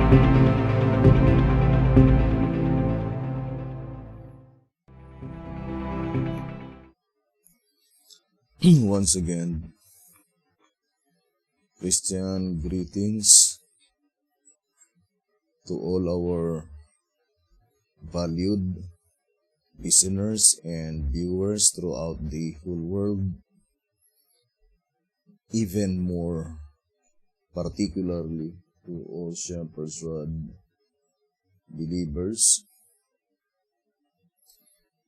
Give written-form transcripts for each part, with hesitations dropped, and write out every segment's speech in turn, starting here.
Once again, Christian greetings to all our valued listeners and viewers throughout the whole world, even more particularly to all Shepherd's Rod believers,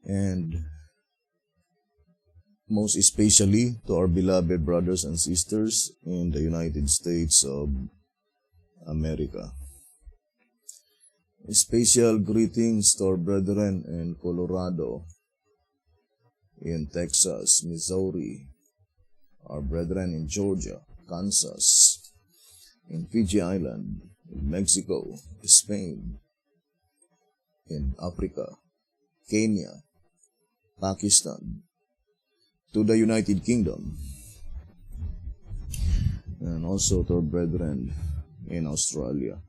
and most especially to our beloved brothers and sisters in the United States of America. Special greetings to our brethren in Colorado, in Texas, Missouri, our brethren in Georgia, Kansas, in Fiji Island, in Mexico, Spain, in Africa, Kenya, Pakistan, to the United Kingdom, and also to our brethren in Australia,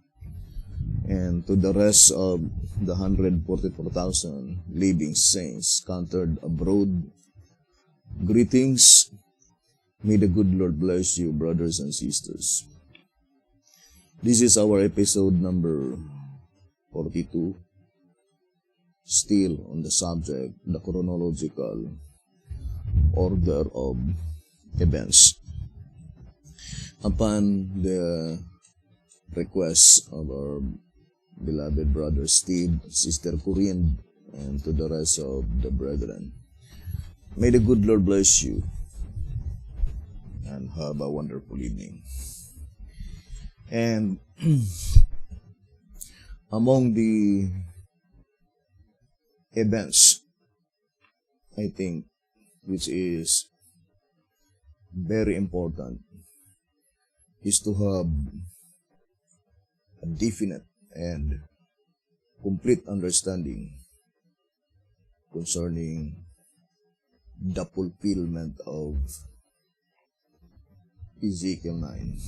and to the rest of the 144,000 living saints scattered abroad. Greetings. May the good Lord bless you, brothers and sisters. This is our episode number 42, still on the subject, the chronological order of events. Upon the request of our beloved brother Steve, Sister Corinne, and to the rest of the brethren, may the good Lord bless you and have a wonderful evening. And among the events, I think, which is very important, is to have a definite and complete understanding concerning the fulfillment of Ezekiel 9.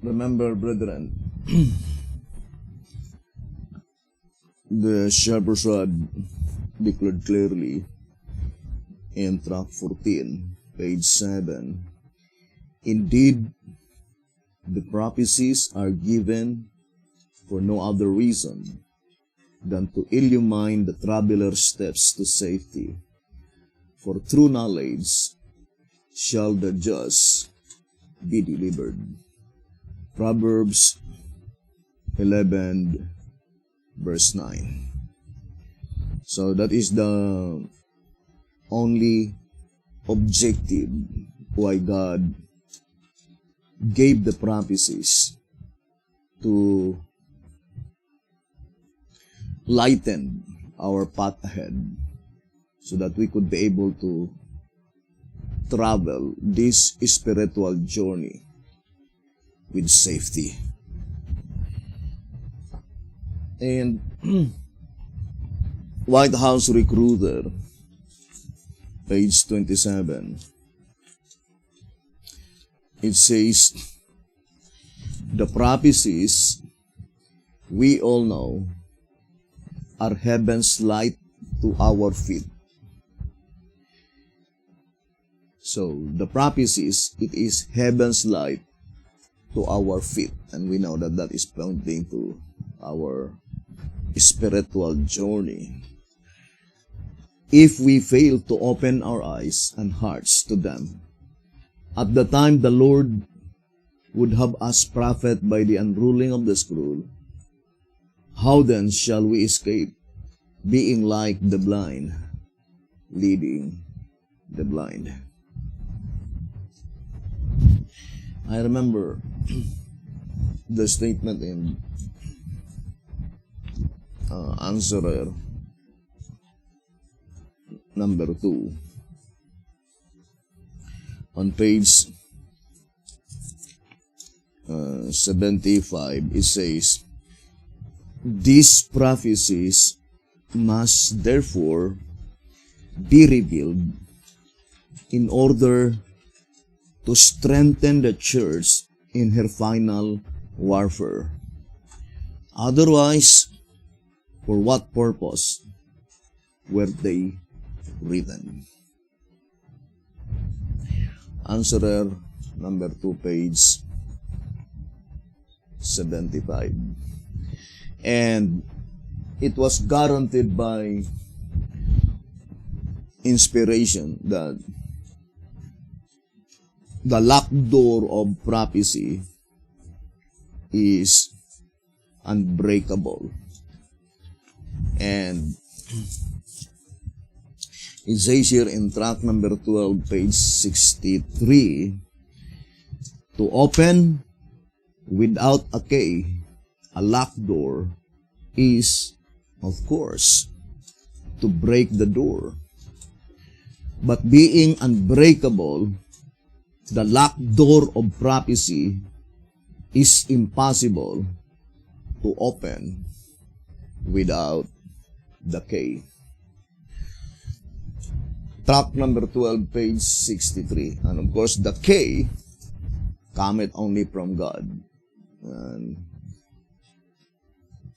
Remember, brethren, the Shepherd's Rod declared clearly in track 14, page 7, indeed, the prophecies are given for no other reason than to illumine the traveler's steps to safety. For through knowledge shall the just be delivered. Proverbs 11, verse 9. So that is the only objective why God gave the prophecies, to lighten our path ahead so that we could be able to travel this spiritual journey with safety. And White House Recruiter, page 27, it says, the prophecies we all know are heaven's light to our feet. So the prophecies, it is heaven's light to our feet, and we know that that is pointing to our spiritual journey. If we fail to open our eyes and hearts to them, at the time the Lord would have us profit by the unrolling of the scroll, how then shall we escape, being like the blind, leading the blind? I remember the statement in Answerer number 2 on page 75. It says, these prophecies must therefore be revealed in order to strengthen the church in her final warfare. Otherwise, for what purpose were they written? Answerer number 2, page 75. And it was guaranteed by inspiration that the locked door of prophecy is unbreakable. And it says here in track number 12, page 63, to open without a key a locked door is, of course, to break the door. But being unbreakable, the locked door of prophecy is impossible to open without the key. Track number 12, page 63. And of course, the key cometh only from God. And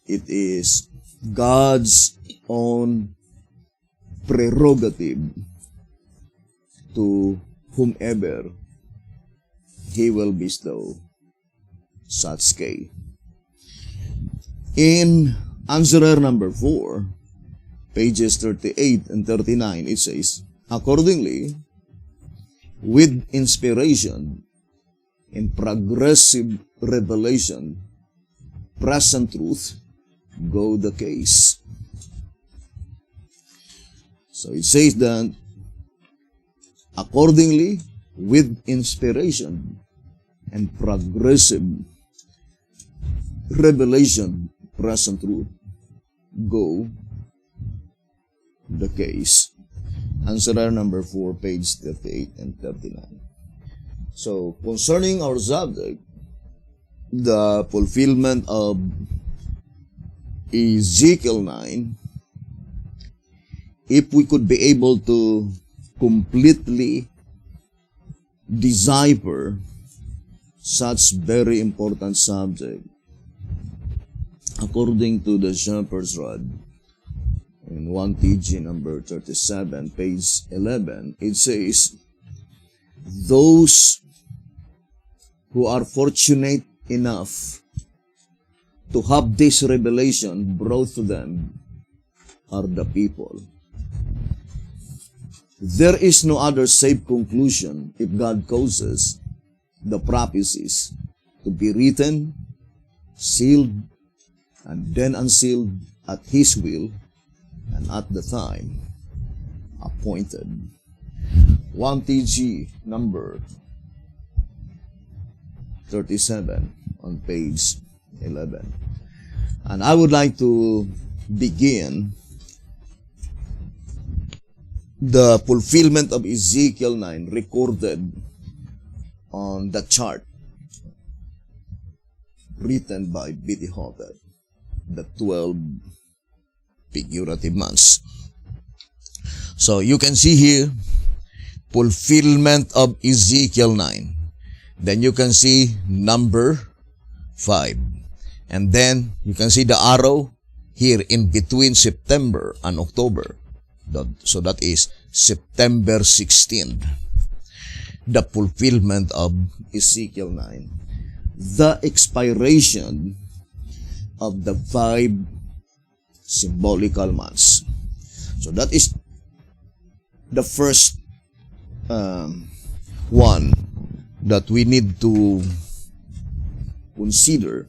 it is God's own prerogative to whomever He will bestow such key. In answerer number 4, pages 38 and 39, it says, accordingly, with inspiration in progressive revelation, present truth, go the case. So it says that, accordingly, with inspiration and progressive revelation, present truth, go the case. Answerer number 4, page 38 and 39. So, concerning our subject, the fulfillment of Ezekiel 9, if we could be able to completely decipher such very important subject, according to the Shepherd's Rod, in 1 TG number 37, page 11, it says, those who are fortunate enough to have this revelation brought to them are the people. There is no other safe conclusion if God causes the prophecies to be written, sealed, and then unsealed at His will and at the time appointed. 1 TG number 37 on page 11. And I would like to begin the fulfillment of Ezekiel 9 recorded on the chart written by B.T. Hopper, the 12 figurative months. So you can see here, fulfillment of Ezekiel 9. Then you can see number 5. And then you can see the arrow here in between September and October. So that is September 16. The fulfillment of Ezekiel 9. The expiration of the 5 symbolical months. So that is the first one that we need to consider,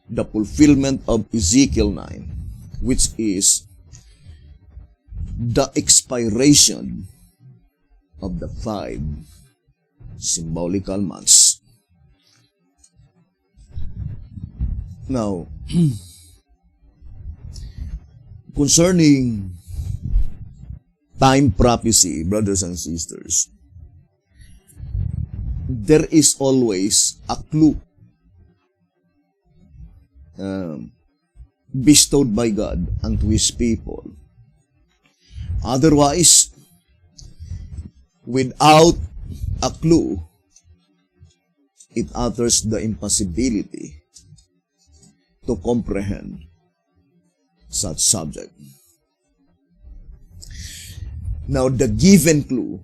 the fulfillment of Ezekiel 9, which is the expiration of the 5 symbolical months. Now, concerning time prophecy, brothers and sisters, there is always a clue bestowed by God unto His people. Otherwise, without a clue, it utters the impossibility to comprehend such subject. Now, the given clue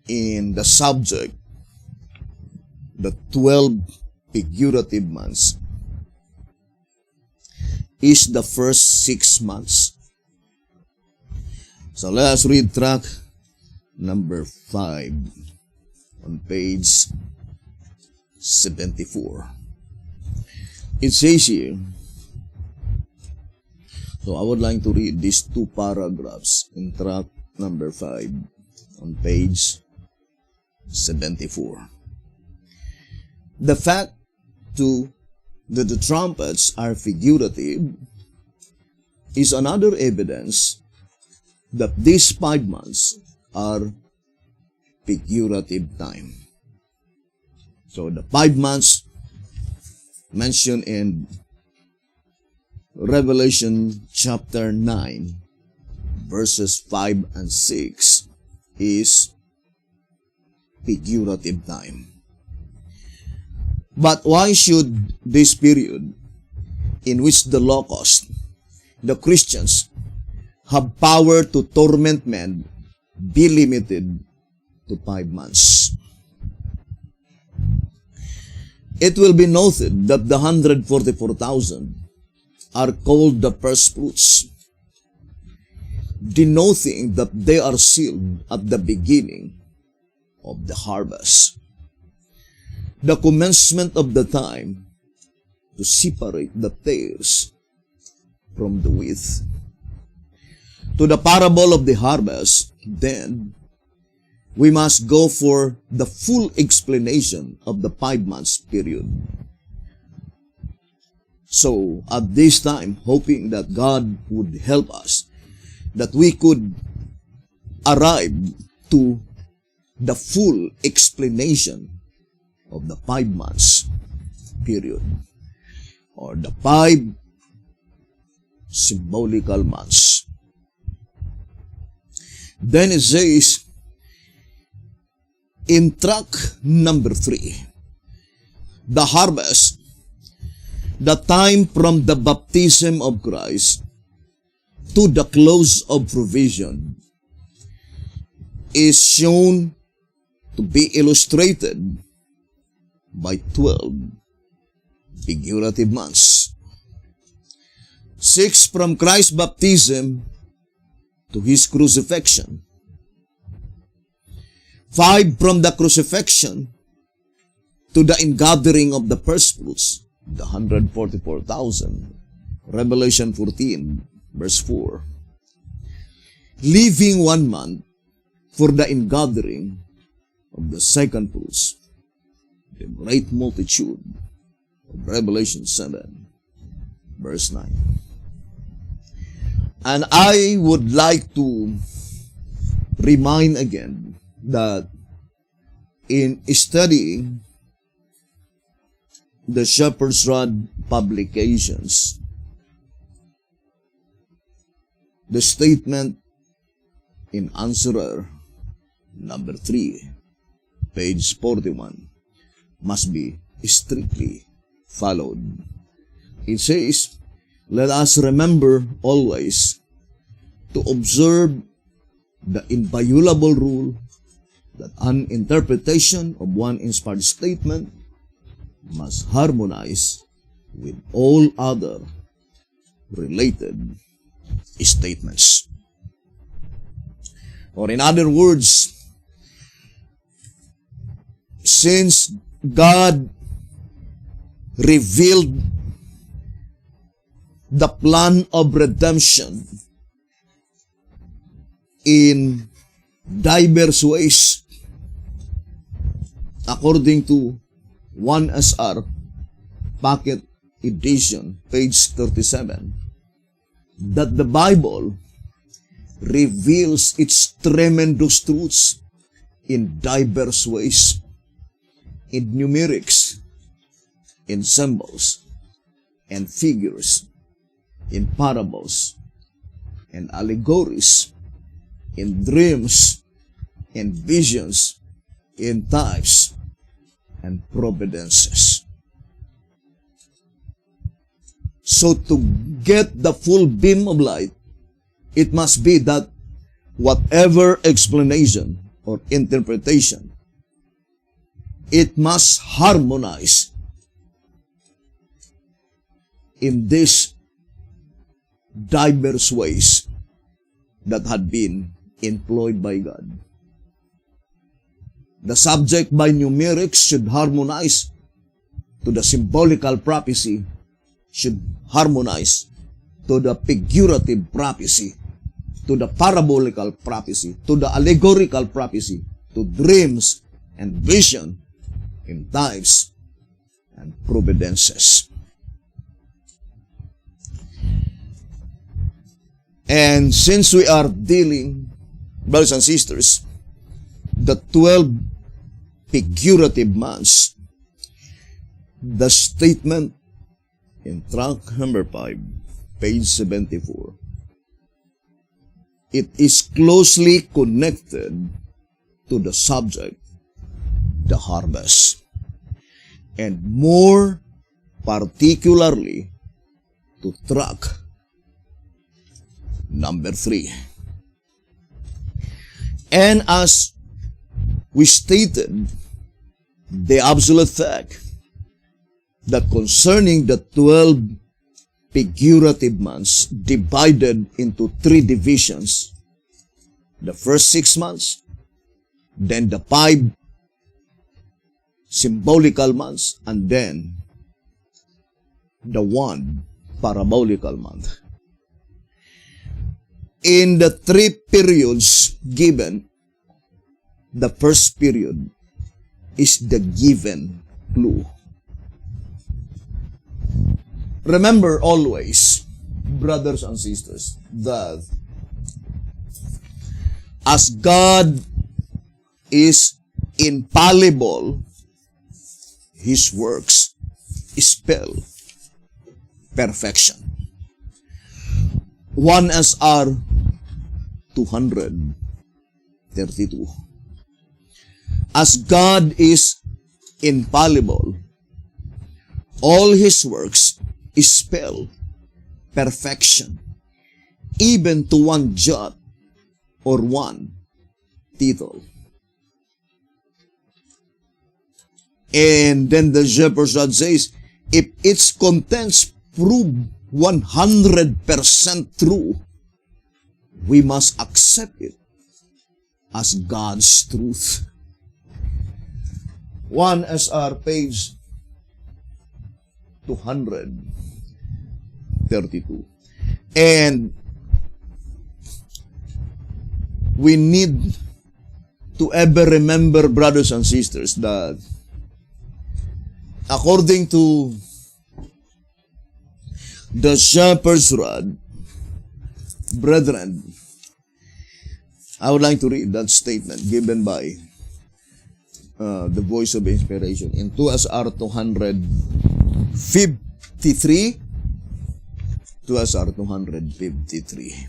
in the subject, the 12 figurative months, is the first 6 months. So let us read track number 5 on page 74. It says here, so I would like to read these 2 paragraphs in track number 5 on page 74. The fact too that the trumpets are figurative is another evidence that these 5 months are figurative time. So the 5 months mentioned in Revelation chapter 9 verses 5 and 6 is figurative time. But why should this period in which the locust, the Christians, have power to torment men be limited to 5 months? It will be noted that the 144,000 are called the first fruits, denoting that they are sealed at the beginning of the harvest, the commencement of the time to separate the tares from the wheat. To the parable of the harvest, then, we must go for the full explanation of the 5 months period. So, at this time, hoping that God would help us, that we could arrive to the full explanation of the 5 months period, or the 5 symbolical months. Then it says, in track number 3, the harvest, the time from the baptism of Christ to the close of provision, is shown to be illustrated by 12 figurative months. 6 from Christ's baptism to his crucifixion. 5 from the crucifixion to the ingathering of the first fruits, the 144,000, Revelation 14, verse 4. Leaving 1 month for the ingathering of the second fruits, the great multitude of Revelation 7, verse 9. And I would like to remind again that in studying the Shepherd's Rod publications, the statement in answerer number 3, page 41, must be strictly followed. It says, let us remember always to observe the inviolable rule that an interpretation of one inspired statement must harmonize with all other related statements. Or in other words, since God revealed the plan of redemption in diverse ways, according to 1SR Pocket Edition, page 37, that the Bible reveals its tremendous truths in diverse ways, in numerics, in symbols, and figures, in parables, and allegories, in dreams, and visions, in times and providences. So to get the full beam of light, it must be that whatever explanation or interpretation, it must harmonize in these diverse ways that had been employed by God. The subject by numerics should harmonize to the symbolical prophecy, should harmonize to the figurative prophecy, to the parabolical prophecy, to the allegorical prophecy, to dreams and vision in times and providences. And since we are dealing, brothers and sisters, the 12 figurative months, the statement in trunk number 5, page 74, it is closely connected to the subject, the harvest, and more particularly to track number 3. And as we stated, the absolute fact that concerning the 12 figurative months divided into 3 divisions, the first 6 months, then the 5 symbolical months, and then the 1 parabolical month. In the 3 periods given, the first period is the given clue. Remember always, brothers and sisters, that as God is infallible, His works spell perfection. 1 SR 232. As God is infallible, all His works spell perfection, even to 1 jot or 1 tittle. And then the shepherd's rod says, if its contents prove 100% true, we must accept it as God's truth. 1 SR page 232. And we need to ever remember, brothers and sisters, that according to the shepherd's rod, brethren, I would like to read that statement given by the voice of inspiration in 2 SR 253. 2 SR 253.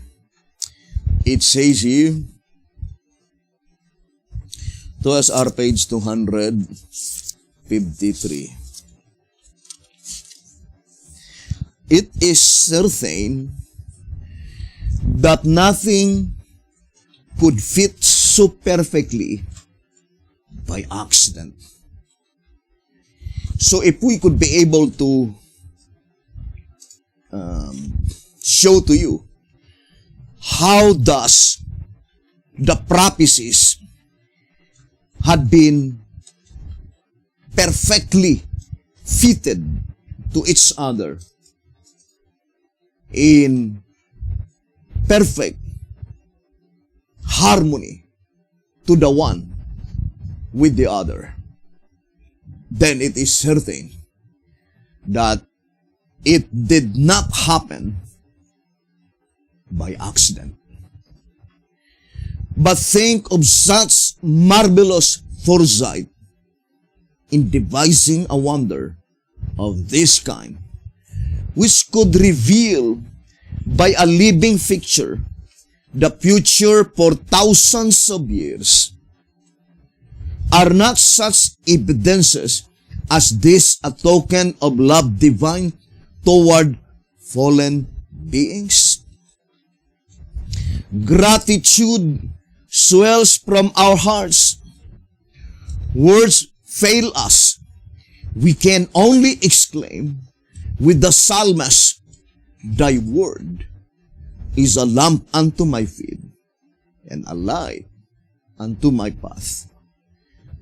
It says here, 2 SR page 253. It is certain that nothing could fit so perfectly by accident. So if we could be able to show to you how does the prophecies had been perfectly fitted to each other in perfect harmony to the one with the other, then it is certain that it did not happen by accident. But think of such marvelous foresight in devising a wonder of this kind, which could reveal by a living picture the future for thousands of years. Are not such evidences as this a token of love divine toward fallen beings? Gratitude swells from our hearts. Words fail us. We can only exclaim with the psalmist, Thy word is a lamp unto my feet and a light unto my path.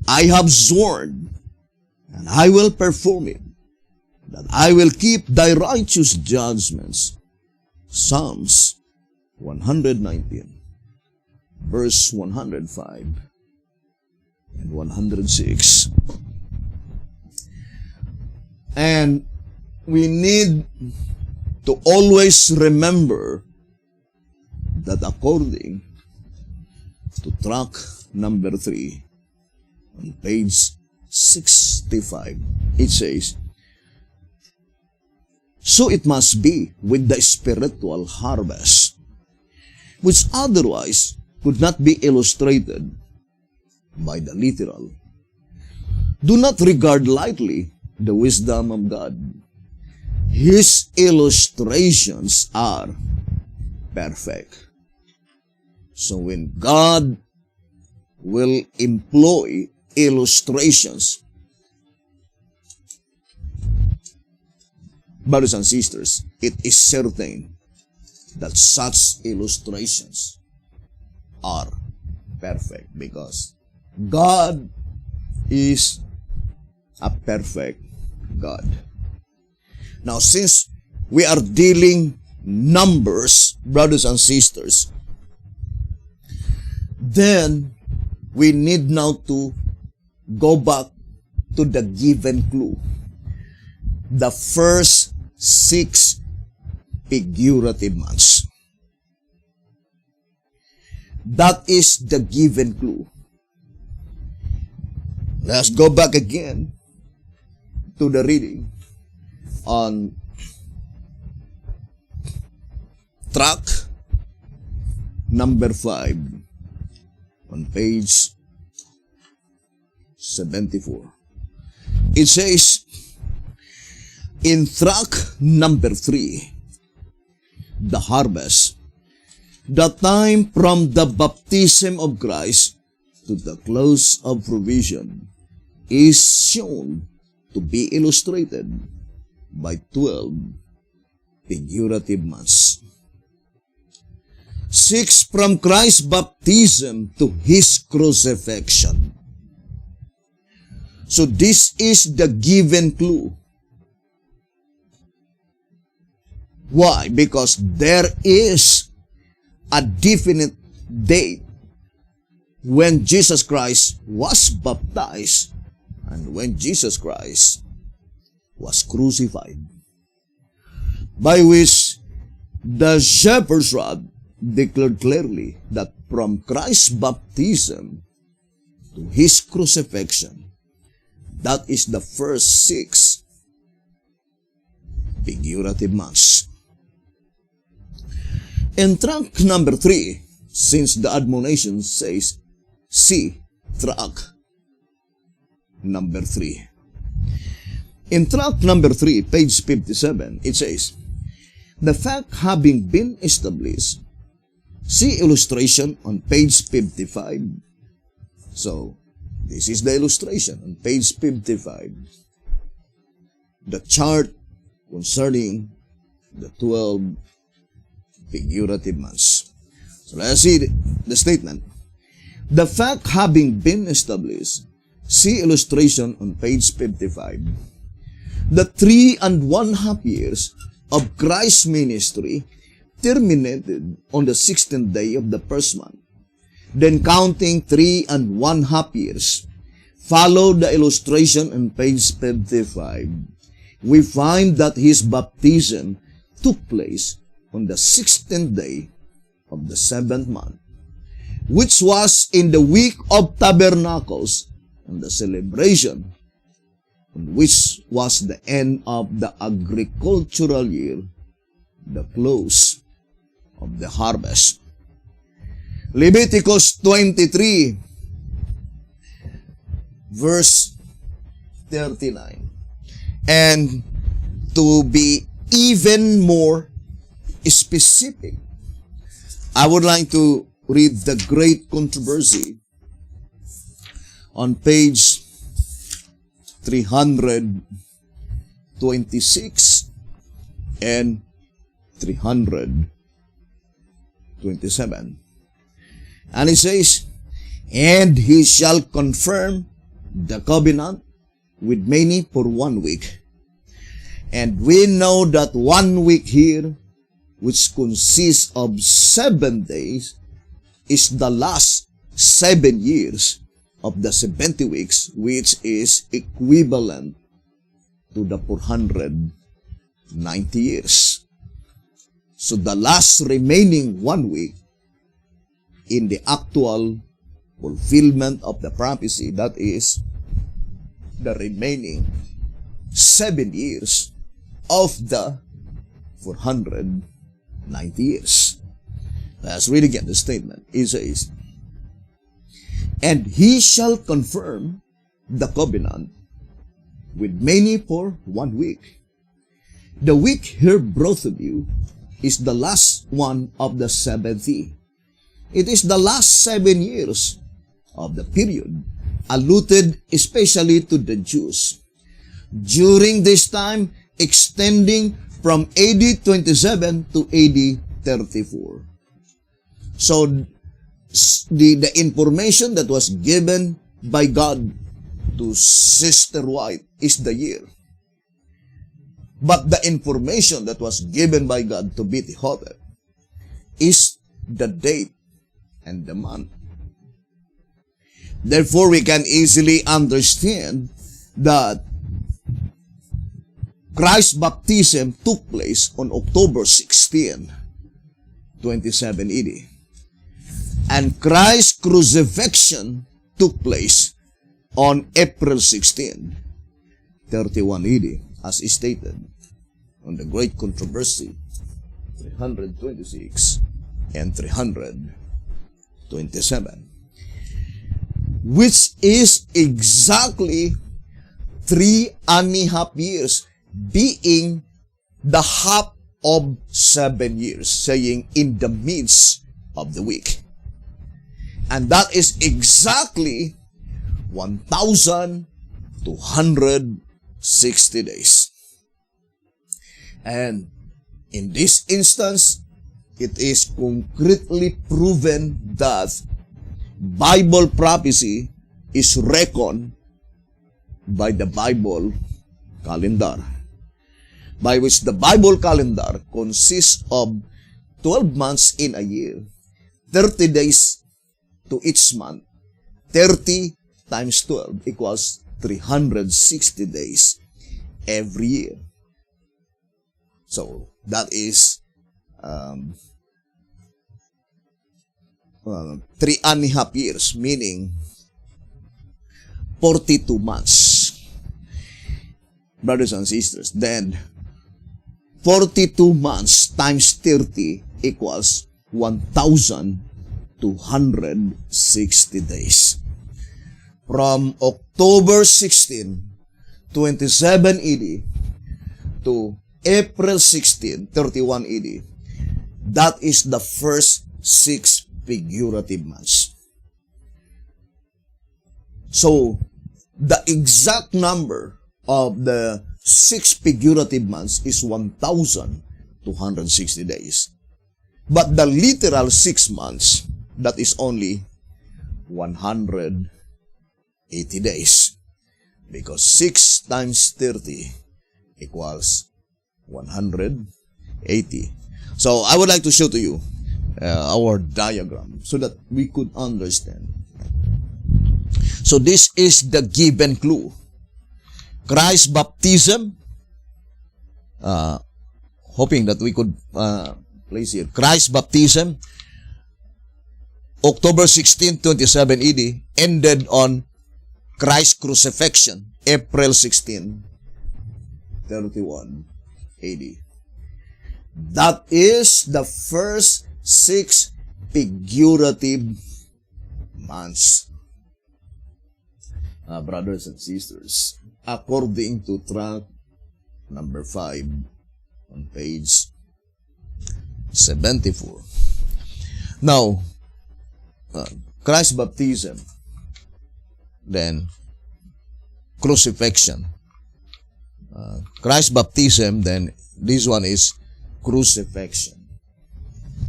I have sworn, and I will perform it, that I will keep thy righteous judgments. Psalms 119, verse 105 and 106. And we need to always remember that according to track number 3 on page 65, it says, so it must be with the spiritual harvest, which otherwise could not be illustrated by the literal. Do not regard lightly the wisdom of God. His illustrations are perfect. So when God will employ illustrations, brothers and sisters, it is certain that such illustrations are perfect because God is a perfect God. Now, since we are dealing numbers, brothers and sisters, then we need now to go back to the given clue. The first 6 figurative months. That is the given clue. Let's go back again to the reading on track number 5 on page 74. It says, in track number 3, the harvest, the time from the baptism of Christ to the close of provision is shown to be illustrated by 12 figurative months. 6 from Christ's baptism to his crucifixion. So this is the given clue. Why? Because there is a definite date when Jesus Christ was baptized and when Jesus Christ was crucified, by which the shepherd's rod declared clearly that from Christ's baptism to his crucifixion, that is the first 6 figurative months. In track number 3, since the admonition says, see track number 3. In track number 3, page 57, it says, the fact having been established, see illustration on page 55. So, this is the illustration on page 55. The chart concerning the 12 figurative months. So let's see the statement. The fact having been established, see illustration on page 55. The 3.5 years of Christ's ministry terminated on the 16th day of the first month. Then counting 3.5 years, follow the illustration on page 55. We find that his baptism took place on the 16th day of the 7th month, which was in the week of Tabernacles, and the celebration, which was the end of the agricultural year, the close of the harvest. Leviticus 23, verse 39. And to be even more specific, I would like to read the Great Controversy on page 326 and 327. And it says, and he shall confirm the covenant with many for 1 week. And we know that 1 week here, which consists of 7 days, is the last 7 years of the 70 weeks, which is equivalent to the 490 years. So the last remaining 1 week in the actual fulfillment of the prophecy, that is the remaining 7 years of the 490 years. Let's read again the statement. It says, and he shall confirm the covenant with many for 1 week. The week here brought of you is the last one of the 70. It is the last 7 years of the period alluded especially to the Jews. During this time, extending from AD 27 to AD 34. So, the information that was given by God to Sister White is the year. But the information that was given by God to Betty Hopper is the date and the month. Therefore, we can easily understand that Christ's baptism took place on October 16, 27 AD. And Christ's crucifixion took place on April 16, 31 AD, as stated on the Great Controversy 326 and 327, which is exactly 3.5 years, being the half of 7 years, saying in the midst of the week. And that is exactly 1,260 days. And in this instance, it is concretely proven that Bible prophecy is reckoned by the Bible calendar, by which the Bible calendar consists of 12 months in a year, 30 days to each month. 30 times 12 equals 360 days every year. So that is 3.5 years, meaning 42 months. Brothers and sisters, then 42 months times 30 equals 1,260 days. From October 16, 27 AD to April 16, 31 AD, that is the first 6 figurative months. So, the exact number of the 6 figurative months is 1,260 days. But the literal 6 months, that is only 180 days. Because 6 times 30 equals 180. So, I would like to show to you our diagram so that we could understand. So, this is the given clue. Christ's baptism, hoping that we could place here. Christ's baptism, October 16, 27 AD, ended on Christ's crucifixion, April 16, 31 AD. That is the first 6 figurative months. brothers and sisters, according to tract number 5 on page 74. Now, Christ's baptism, then crucifixion. Christ's baptism, then this one is crucifixion.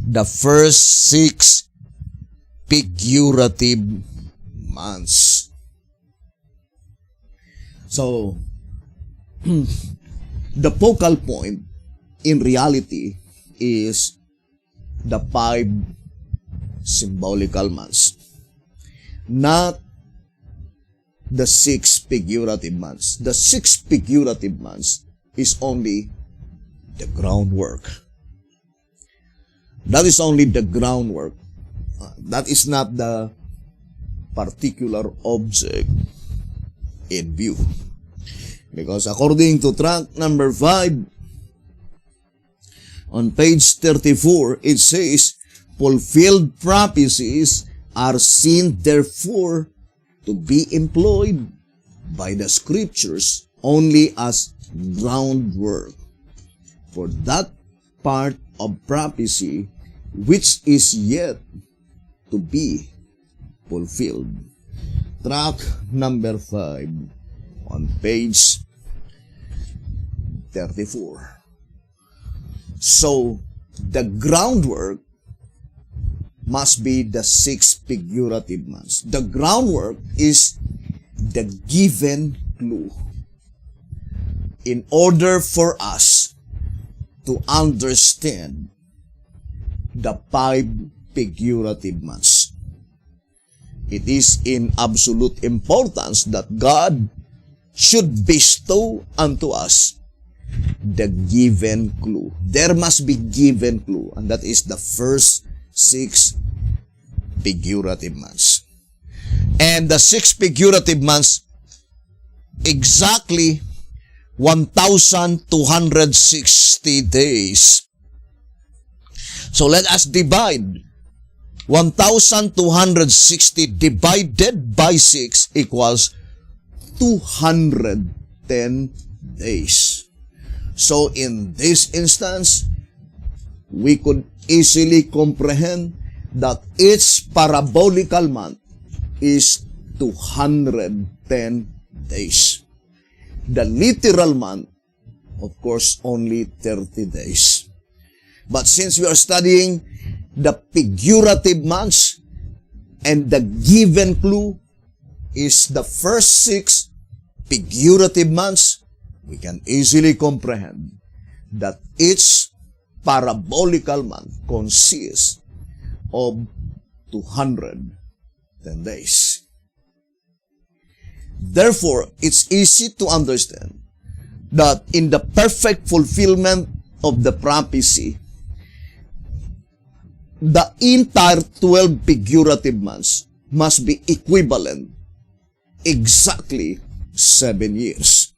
The first 6 figurative months. So, the focal point in reality is the 5 symbolical months, not the 6 figurative months. The 6 figurative months is only the groundwork. That is only the groundwork. That is not the particular object in view. Because according to tract number 5, on page 34, it says, fulfilled prophecies are seen therefore to be employed by the scriptures only as groundwork for that part of prophecy which is yet to be fulfilled. Tract number 5 on page 34. So, the groundwork must be the 6 figurative months. The groundwork is the given clue in order for us to understand the 5 figurative months. It is in absolute importance that God should bestow unto us the given clue. There must be given clue, and that is the first 6 figurative months. And the 6 figurative months, exactly 1,260 days. So let us divide 1,260 divided by 6 equals 210 days. So in this instance, we could easily comprehend that each parabolical month is 210 days. The literal month, of course, only 30 days. But since we are studying the figurative months, and the given clue is the first 6 figurative months, we can easily comprehend that each parabolical month consists of 210 days. Therefore, it's easy to understand that in the perfect fulfillment of the prophecy, the entire 12 figurative months must be equivalent exactly 7 years.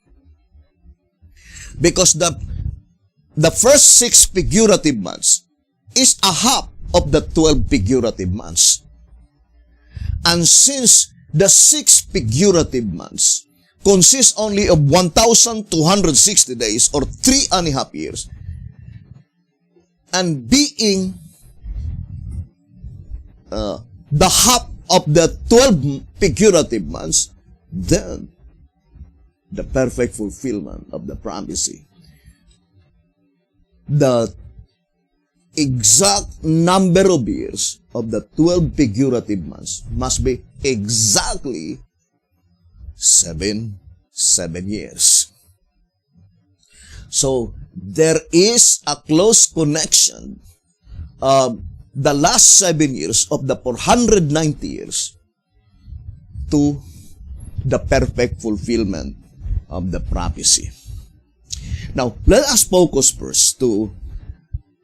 Because the first 6 figurative months is a half of the 12 figurative months. And since the 6 figurative months consist only of 1,260 days or 3.5 years, and being the half of the 12 figurative months, then the perfect fulfillment of the prophecy, the exact number of years of the 12 figurative months must be exactly 7 years. So, there is a close connection of the last 7 years of the 490 years to the perfect fulfillment of the prophecy. Now, let us focus first to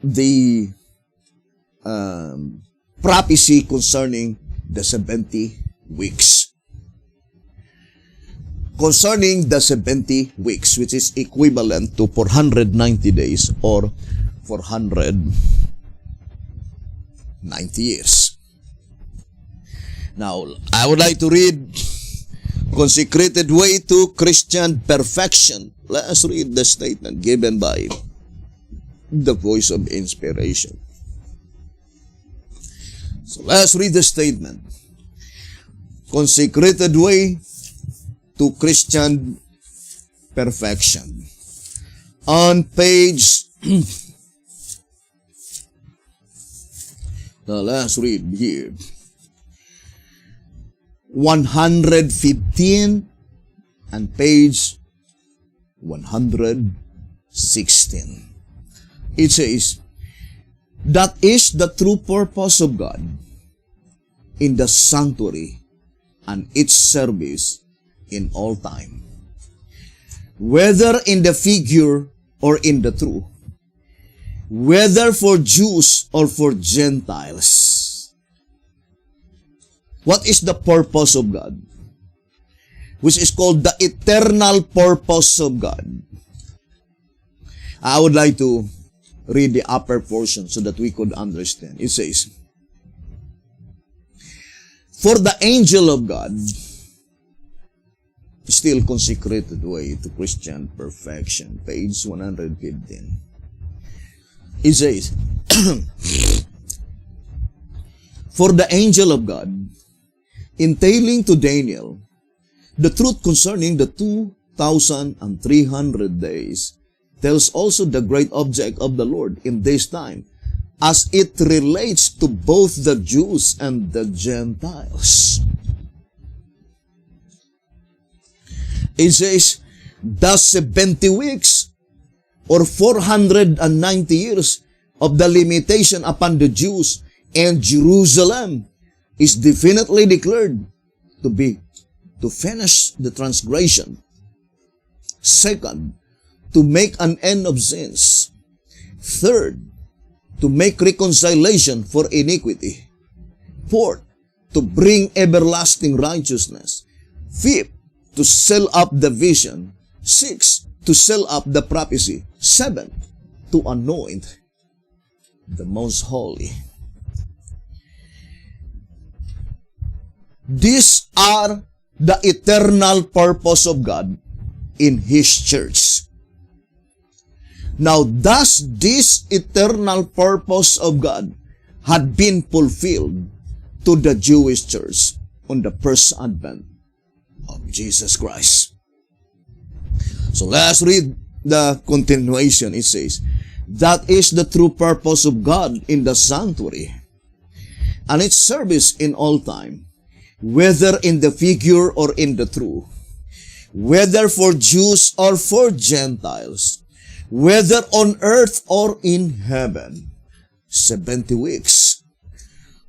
the prophecy concerning the 70 weeks. Concerning the 70 weeks, which is equivalent to 490 days or 490 years. Now, I would like to read Consecrated way to Christian perfection. Let us read the statement given by the voice of inspiration. So let us read the statement. Consecrated way to Christian perfection. On page, now let's read here, 115 and page 116. It says, that is the true purpose of God in the sanctuary and its service in all time, whether in the figure or in the truth, whether for Jews or for Gentiles. What is the purpose of God? Which is called the eternal purpose of God. I would like to read the upper portion so that we could understand. It says, for the angel of God, still consecrated way to Christian perfection, page 115. It says, for the angel of God, entailing to Daniel the truth concerning the 2,300 days, tells also the great object of the Lord in this time, as it relates to both the Jews and the Gentiles. It says, the 70 weeks or 490 years of the limitation upon the Jews and Jerusalem is definitely declared to be to finish the transgression. Second, to make an end of sins. Third, to make reconciliation for iniquity. Fourth, to bring everlasting righteousness. Fifth, to seal up the vision. Sixth, to seal up the prophecy. Seventh, to anoint the most holy. These are the eternal purpose of God in His church. Now, thus this eternal purpose of God had been fulfilled to the Jewish church on the first advent of Jesus Christ. So let's read the continuation. It says, that is the true purpose of God in the sanctuary and its service in all time, whether in the figure or in the truth, whether for Jews or for Gentiles, whether on earth or in heaven. 70 weeks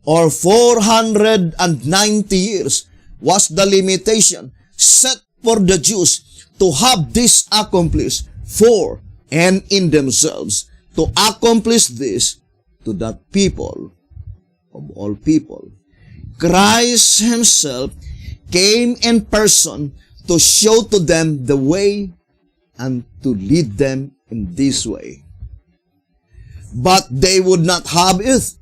or 490 years was the limitation set for the Jews to have this accomplished for and in themselves, to accomplish this to that people of all people. Christ Himself came in person to show to them the way and to lead them in this way. But they would not have it.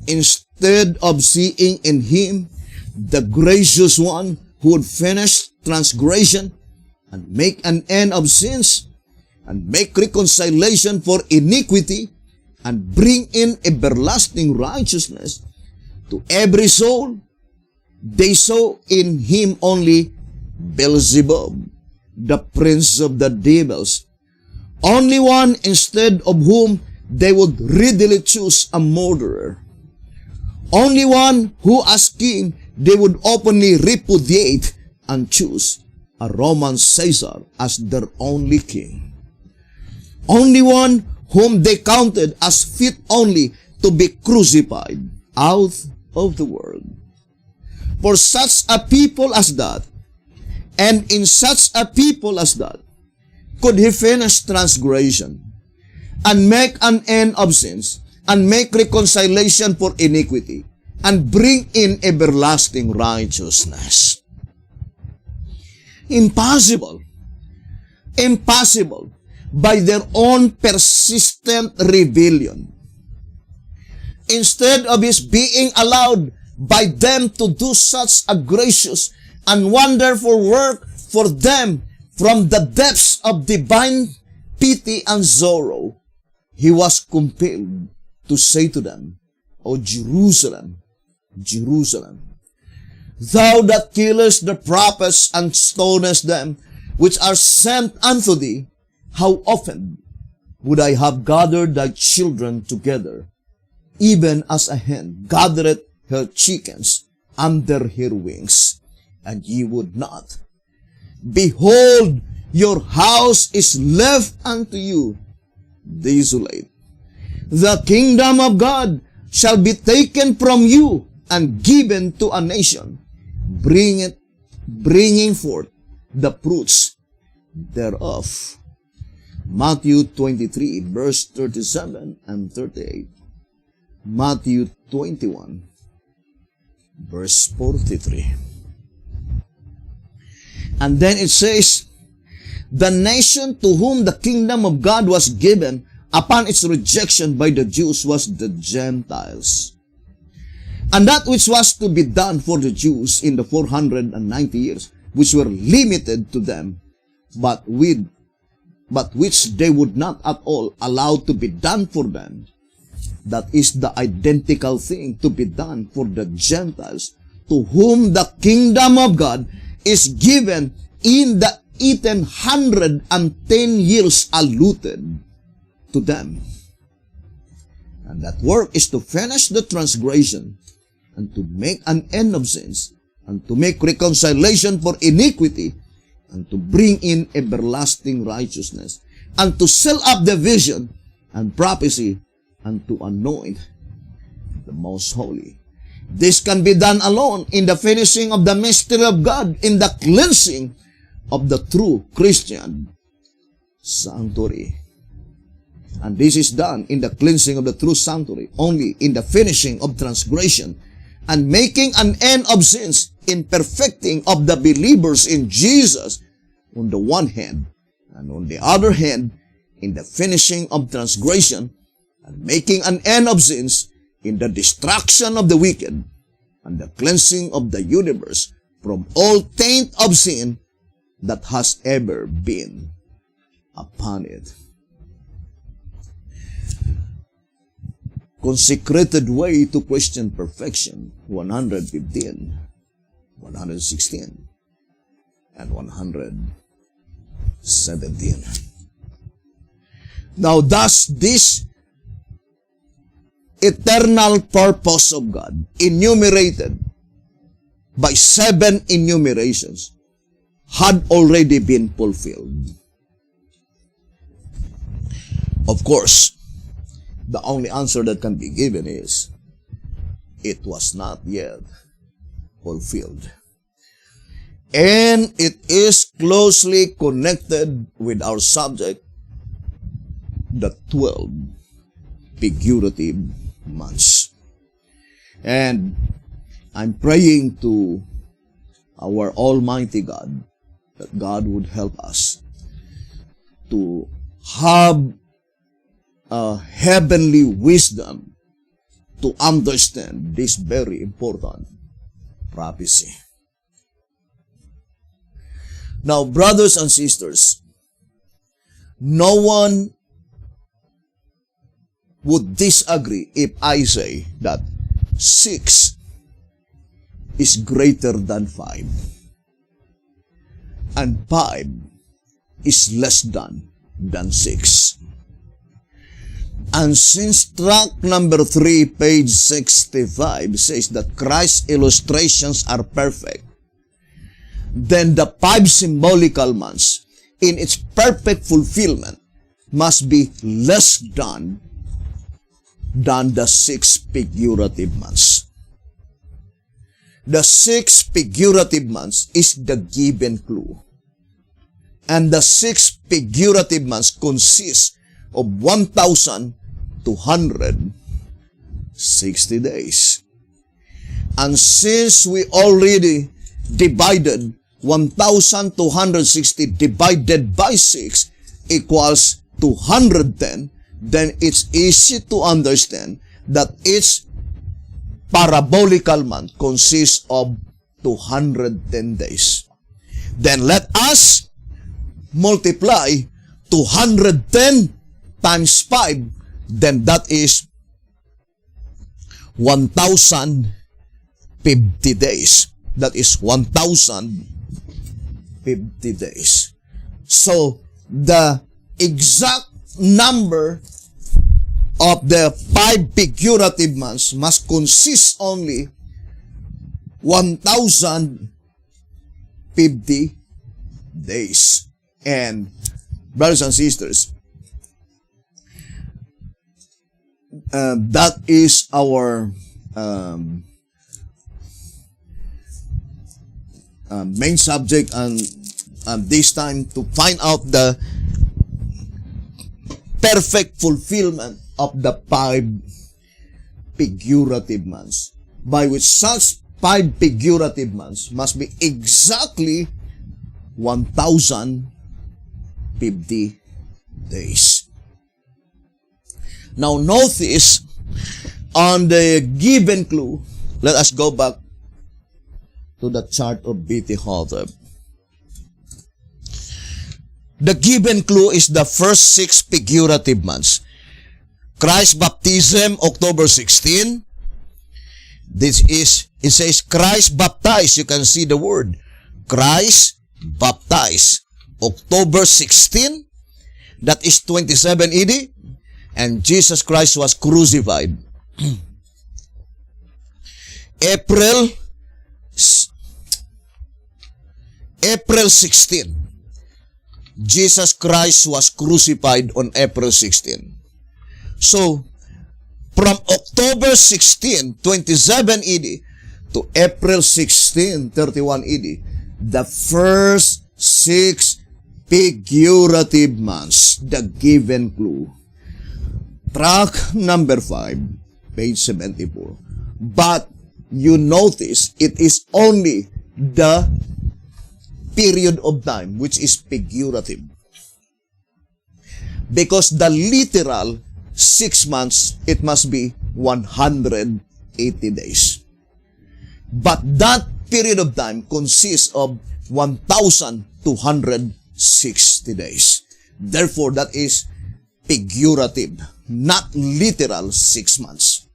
Instead of seeing in Him the gracious one who would finish transgression and make an end of sins and make reconciliation for iniquity and bring in everlasting righteousness to every soul, they saw in Him only Beelzebub, the prince of the devils, only one instead of whom they would readily choose a murderer, only one who as king they would openly repudiate and choose a Roman Caesar as their only king, only one whom they counted as fit only to be crucified out of the world. For such a people as that, and in such a people as that, could He finish transgression, and make an end of sins, and make reconciliation for iniquity, and bring in everlasting righteousness. Impossible. Impossible by their own persistent rebellion. Instead of His being allowed by them to do such a gracious and wonderful work for them from the depths of divine pity and sorrow, he was compelled to say to them, O Jerusalem, Jerusalem, thou that killest the prophets and stonest them which are sent unto thee, how often would I have gathered thy children together, even as a hen gathereth her chickens under her wings, and ye would not. Behold, your house is left unto you desolate. The kingdom of God shall be taken from you and given to a nation, bringing forth the fruits thereof. Matthew 23, verse 37 and 38. Matthew 21, verse 43. And then it says, the nation to whom the kingdom of God was given upon its rejection by the Jews was the Gentiles. And that which was to be done for the Jews in the 490 years, which were limited to them, but which they would not at all allow to be done for them, that is the identical thing to be done for the Gentiles, to whom the kingdom of God is given in the 110 years allotted to them. And that work is to finish the transgression, and to make an end of sins, and to make reconciliation for iniquity, and to bring in everlasting righteousness, and to seal up the vision and prophecy, and to anoint the most holy. This can be done alone in the finishing of the mystery of God, in the cleansing of the true Christian sanctuary. And this is done in the cleansing of the true sanctuary only in the finishing of transgression and making an end of sins, in perfecting of the believers in Jesus on the one hand, and on the other hand, in the finishing of transgression and making an end of sins, in the destruction of the wicked and the cleansing of the universe from all taint of sin that has ever been upon it. Consecrated way to Christian perfection, 115, 116, and 117. Now, thus this eternal purpose of God, enumerated by 7 enumerations, had already been fulfilled. Of course, the only answer that can be given is, it was not yet fulfilled. And it is closely connected with our subject, the 12 figurative months. And I'm praying to our Almighty God that God would help us to have a heavenly wisdom to understand this very important prophecy. Now, brothers and sisters, no one would disagree if I say that 6 is greater than 5, and 5 is less than 6. And since tract number 3, page 65, says that Christ's illustrations are perfect, then the 5 symbolical months, in its perfect fulfillment, must be less than the 6 figurative months. The 6 figurative months is the given clue. And the 6 figurative months consist of 1,260 days. And since we already divided 1,260 divided by 6 equals 210, then it's easy to understand that each parabolical month consists of 210 days. Then let us multiply 210 times 5, then that is 1,050 days. That is 1,050 days. So, the exact number of the 5 figurative months must consist only 1,050 days. And, brothers and sisters, that is our main subject, and this time to find out the perfect fulfillment of the 5 figurative months, by which such 5 figurative months must be exactly 1,050 days. Now notice, on the given clue, let us go back to the chart of B.T. Halter. The given clue is the first 6 figurative months. Christ's baptism, October 16. This is, it says Christ baptized. You can see the word. Christ baptized. October 16. That is 27 AD. And Jesus Christ was crucified. April 16. Jesus Christ was crucified on April 16. So, from October 16, 27 AD to April 16, 31 AD, the first 6 figurative months, the given clue. Track number 5, page 74. But you notice it is only the period of time which is figurative. Because the literal 6 months, it must be 180 days. But that period of time consists of 1,260 days. Therefore, that is figurative, not literal 6 months.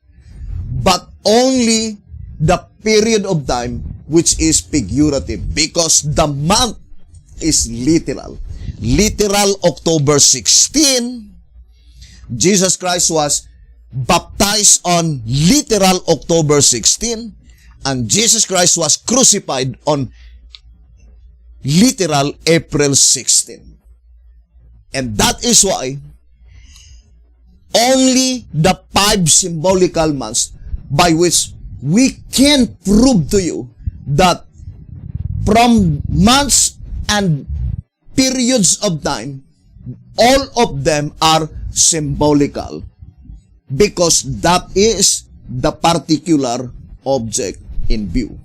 But only the period of time which is figurative, because the month is literal. Literal October 16, Jesus Christ was baptized on literal October 16, and Jesus Christ was crucified on literal April 16. And that is why only the 5 symbolical months by which we can prove to you that from months and periods of time, all of them are symbolical, because that is the particular object in view.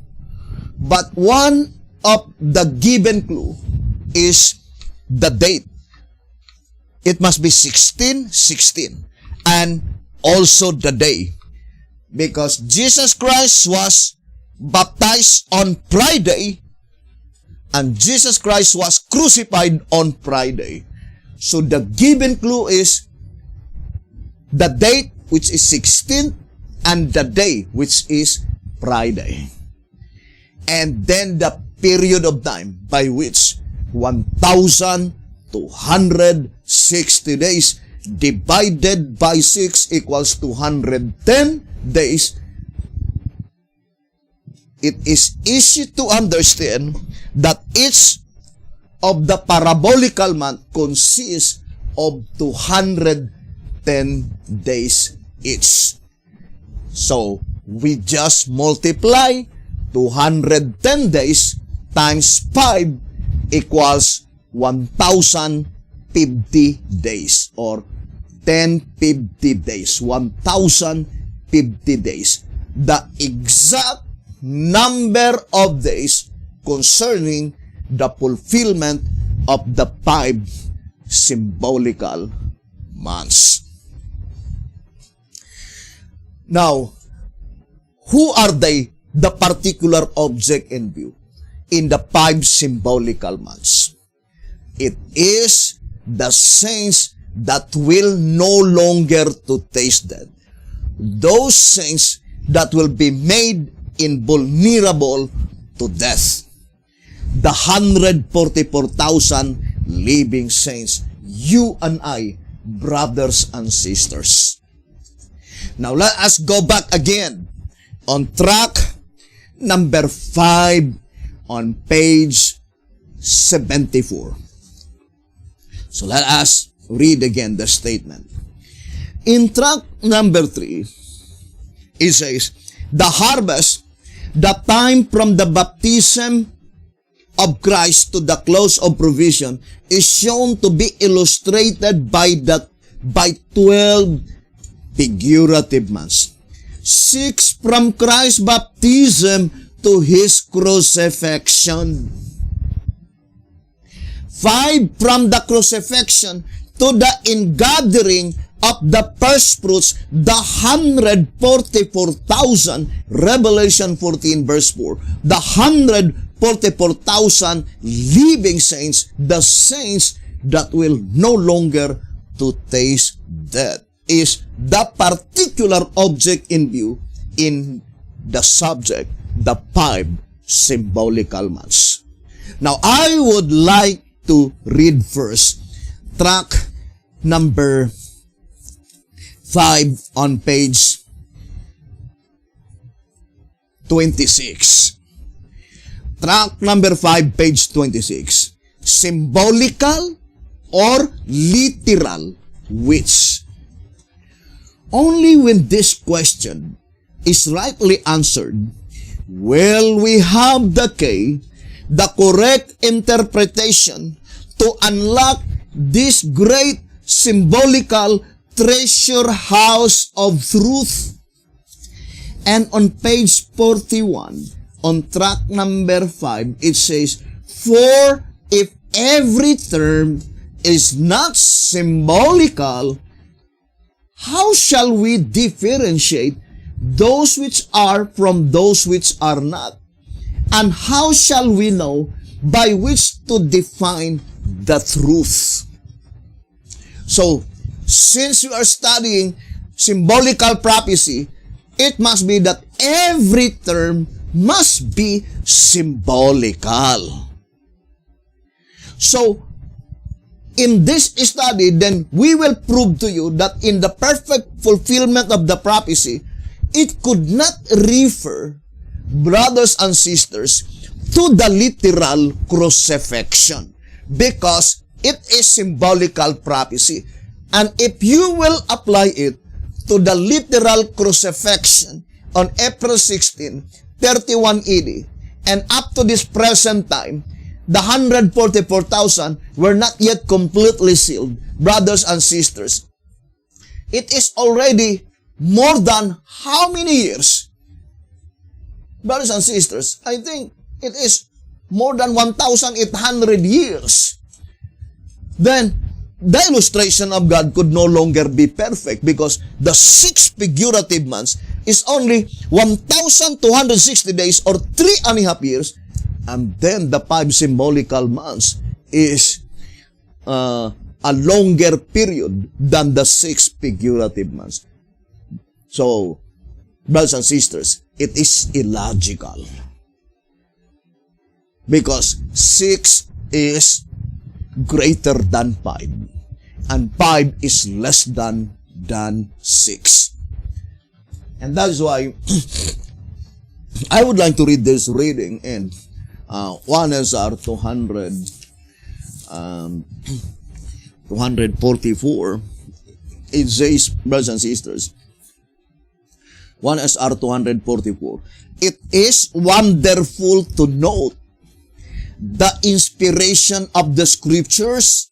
But one of the given clue is the date. It must be 16:16, and also the day, because Jesus Christ was baptized on Friday, and Jesus Christ was crucified on Friday. So the given clue is the date, which is 16, and the day, which is Friday. And then the period of time by which 1,260 days divided by 6 equals 210 days. It is easy to understand that each of the parabolical month consists of 210 days each. So, we just multiply 210 days times 5 equals 1,050 days, or 1050 days, 1,050 days. The exact number of days concerning the fulfillment of the 5 symbolical months. Now, who are they the particular object in view in the 5 symbolical months. It is the saints that will no longer to taste death. Those saints that will be made invulnerable to death. The 144,000 living saints, you and I, brothers and sisters. Now let us go back again on track number 5 on page 74. So let us read again the statement. In track number 3, it says, the harvest, the time from the baptism of Christ to the close of provision, is shown to be illustrated by 12 figurative months. 6 from Christ's baptism to his crucifixion. 5 from the crucifixion to the ingathering of the first fruits, the 144,000, Revelation 14 verse 4, the 144,000 living saints, the saints that will no longer to taste death, is the particular object in view in the subject, the 5 symbolical months. Now, I would like to read first track number 5 on page 26. Track number 5, page 26. Symbolical or literal, which? Only when this question is rightly answered will we have the key, the correct interpretation to unlock this great symbolical treasure house of truth. And on page 41, on track number 5, it says, for if every term is not symbolical, how shall we differentiate those which are from those which are not? And how shall we know by which to define the truth? So, since we are studying symbolical prophecy, it must be that every term must be symbolical. So, in this study, then we will prove to you that in the perfect fulfillment of the prophecy, it could not refer, brothers and sisters, to the literal crucifixion, because it is symbolical prophecy. And if you will apply it to the literal crucifixion on April 16, 31 AD, and up to this present time, the 144,000 were not yet completely sealed, brothers and sisters. It is already more than how many years? Brothers and sisters, I think it is more than 1,800 years. Then, the illustration of God could no longer be perfect because the 6 figurative months is only 1,260 days or 3.5 years. And then the 5 symbolical months is a longer period than the 6 figurative months. So, brothers and sisters, it is illogical. Because 6 is greater than 5. And 5 is less than 6. And that's why I would like to read this reading in 1 SR 244. It says, brothers and sisters, 1 SR 244, it is wonderful to note the inspiration of the scriptures.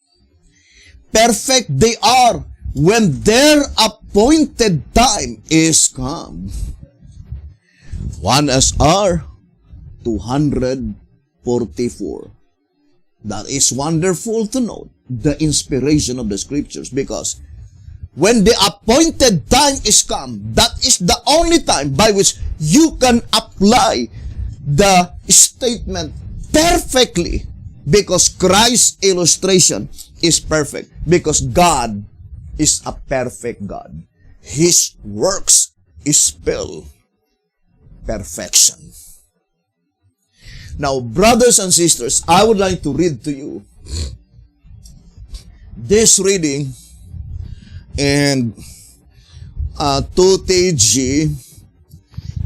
Perfect they are when their appointed time is come. 1 SR 244. That is wonderful to note, the inspiration of the scriptures, because when the appointed time is come, that is the only time by which you can apply the statement perfectly because Christ's illustration is perfect. Because God is a perfect God. His works spell perfection. Now, brothers and sisters, I would like to read to you this reading and 2TG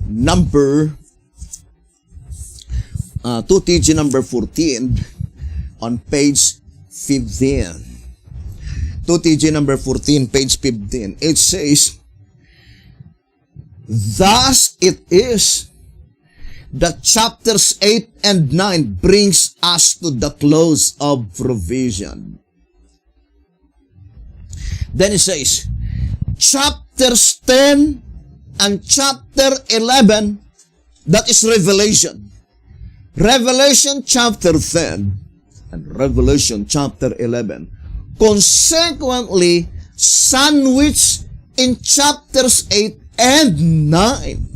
number 14 on page 15. 2TG number 14, page 15. It says, thus it is that chapters 8 and 9 brings us to the close of provision. Then it says, chapters 10 and chapter 11, that is Revelation. Revelation chapter 10 and Revelation chapter 11 consequently sandwiched in chapters 8 and 9.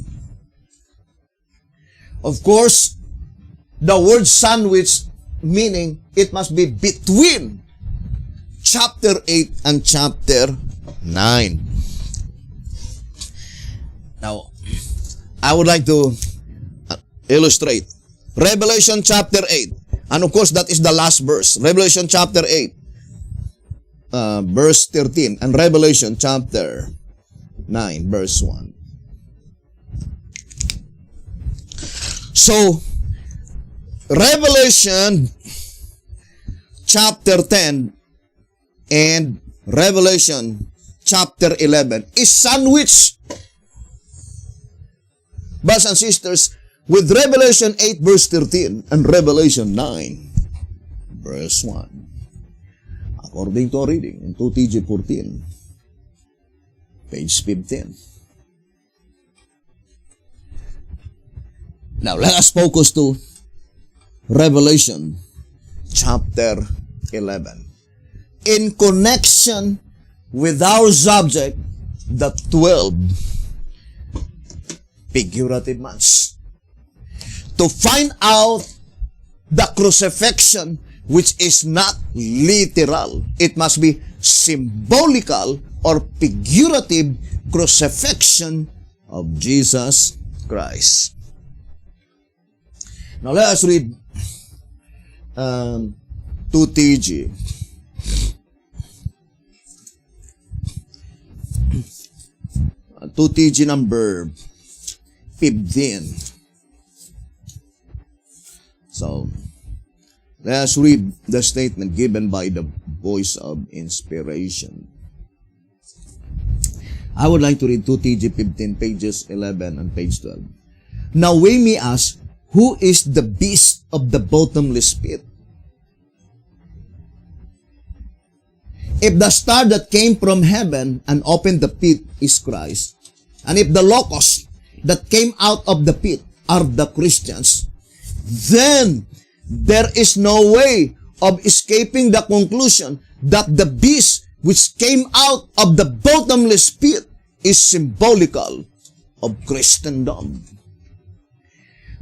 Of course, the word sandwich meaning it must be between chapter 8 and chapter 9. Now, I would like to illustrate Revelation chapter 8. And of course, that is the last verse. Revelation chapter 8, verse 13. And Revelation chapter 9, verse 1. So, Revelation chapter 10 and Revelation chapter 11 is sandwiched, brothers and sisters, with Revelation 8 verse 13 and Revelation 9 verse 1. According to our reading in 2TG 14, page 15. Now, let us focus to Revelation chapter 11. In connection with our subject, the 12 figurative months. To find out the crucifixion, which is not literal. It must be symbolical or figurative crucifixion of Jesus Christ. Now let us read 2TG. 2TG number 15. So, let us read the statement given by the voice of inspiration. I would like to read 2TG 15, pages 11 and page 12. Now we may ask, who is the beast of the bottomless pit? If the star that came from heaven and opened the pit is Christ, and if the locusts that came out of the pit are the Christians, then there is no way of escaping the conclusion that the beast which came out of the bottomless pit is symbolical of Christendom.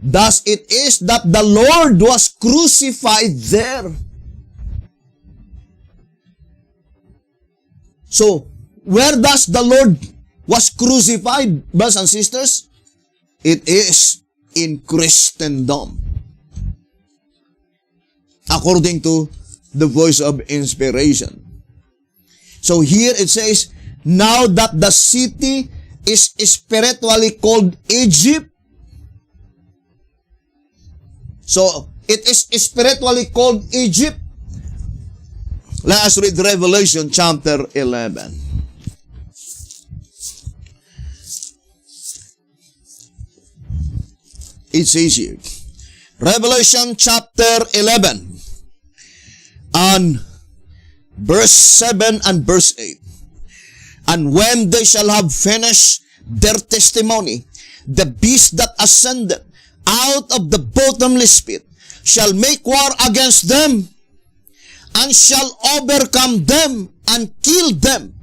Thus it is that the Lord was crucified there. So, where does the Lord was crucified, brothers and sisters? It is in Christendom. According to the voice of inspiration. So here it says, now that the city is spiritually called Egypt. So, it is spiritually called Egypt. Let us read Revelation chapter 11. It says here, Revelation chapter 11, and verse 7 and verse 8. And when they shall have finished their testimony, the beast that ascended out of the bottomless pit shall make war against them, and shall overcome them and kill them.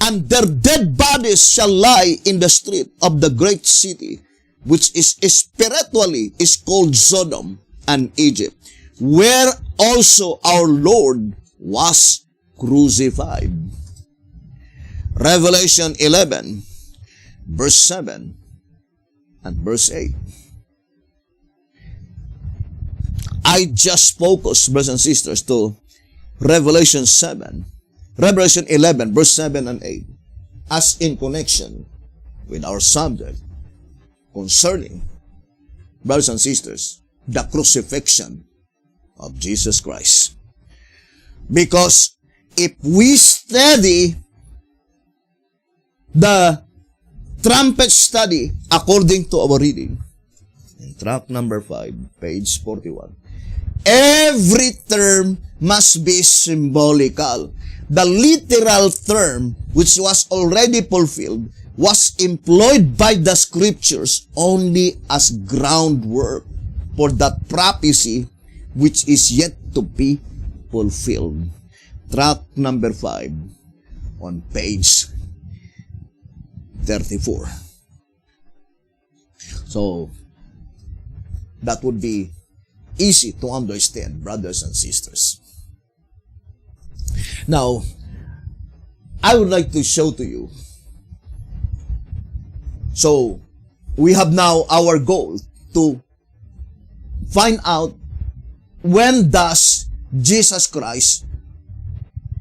and their dead bodies shall lie in the street of the great city, which is spiritually is called Sodom and Egypt, where also our Lord was crucified. Revelation 11, verse 7 and verse 8. I just focus, brothers and sisters, to Revelation 11, verse 7 and 8, as in connection with our subject concerning, brothers and sisters, the crucifixion of Jesus Christ. Because if we study the trumpet study according to our reading, in track number 5, page 41, every term must be symbolical. The literal term, which was already fulfilled, was employed by the scriptures only as groundwork for that prophecy which is yet to be fulfilled. Track number 5 on page 34. So, that would be easy to understand, brothers and sisters. Now, I would like to show to you. So, we have now our goal to find out when does Jesus Christ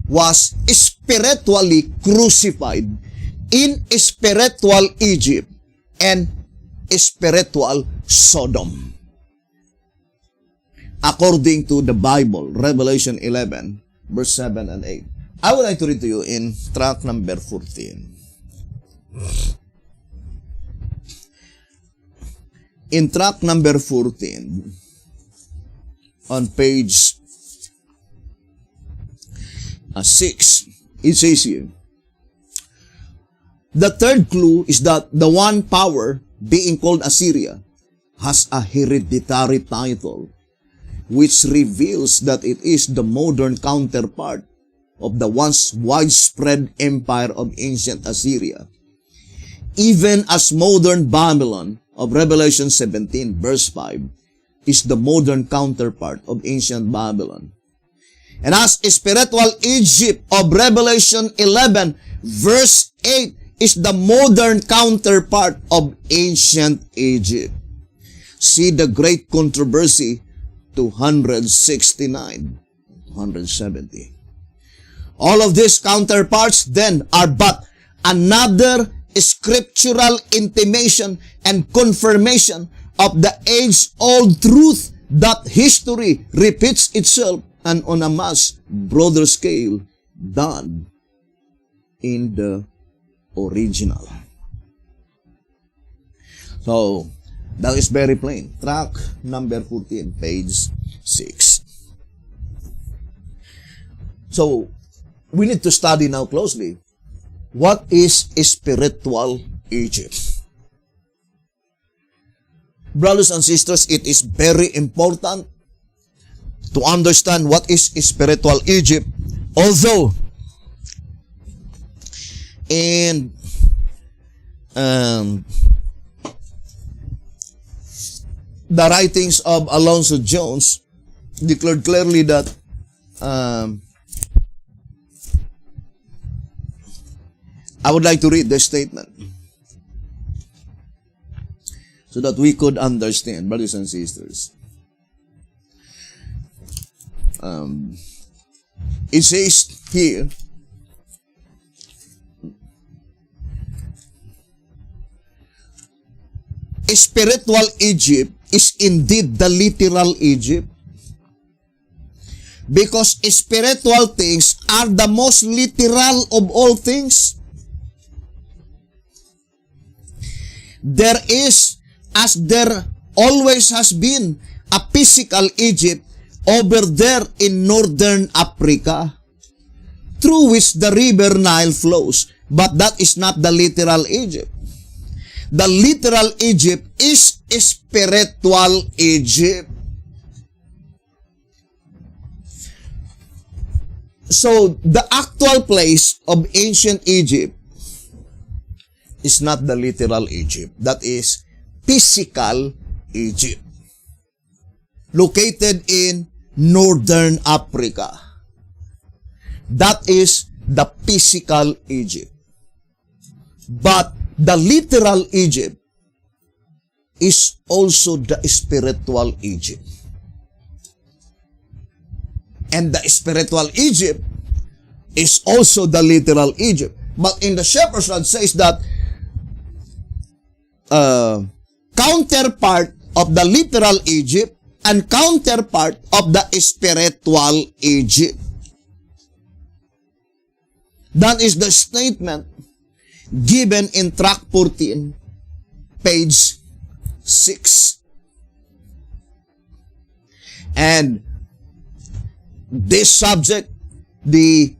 was spiritually crucified in spiritual Egypt and spiritual Sodom. According to the Bible, Revelation 11, verse 7 and 8. I would like to read to you in track number 14. In track number 14, on page 6, it says here, the third clue is that the one power, being called Assyria, has a hereditary title, which reveals that it is the modern counterpart of the once widespread empire of ancient Assyria, even as modern Babylon of Revelation 17, verse 5, is the modern counterpart of ancient Babylon. And as spiritual Egypt of Revelation 11, verse 8, is the modern counterpart of ancient Egypt. See the great controversy 269, 270. All of these counterparts then are but another scriptural intimation and confirmation of the age-old truth that history repeats itself and on a much broader scale than in the original. So, that is very plain. Track number 14, page 6. So, we need to study now closely. What is spiritual Egypt? Brothers and sisters, it is very important to understand what is spiritual Egypt. Although, in the writings of Alonzo Jones declared clearly that I would like to read this statement so that we could understand, brothers and sisters. It says here, spiritual Egypt is indeed the literal Egypt, because spiritual things are the most literal of all things. There is, as there always has been, a physical Egypt over there in northern Africa, through which the river Nile flows, but that is not the literal Egypt. The literal Egypt is spiritual Egypt. So, the actual place of ancient Egypt is not the literal Egypt. That is physical Egypt. Located in Northern Africa. That is the physical Egypt. But the literal Egypt is also the spiritual Egypt. And the spiritual Egypt is also the literal Egypt. But in the Shepherd's Rod says that counterpart of the literal Egypt and counterpart of the spiritual Egypt. That is the statement given in track 14, page 6. And this subject, the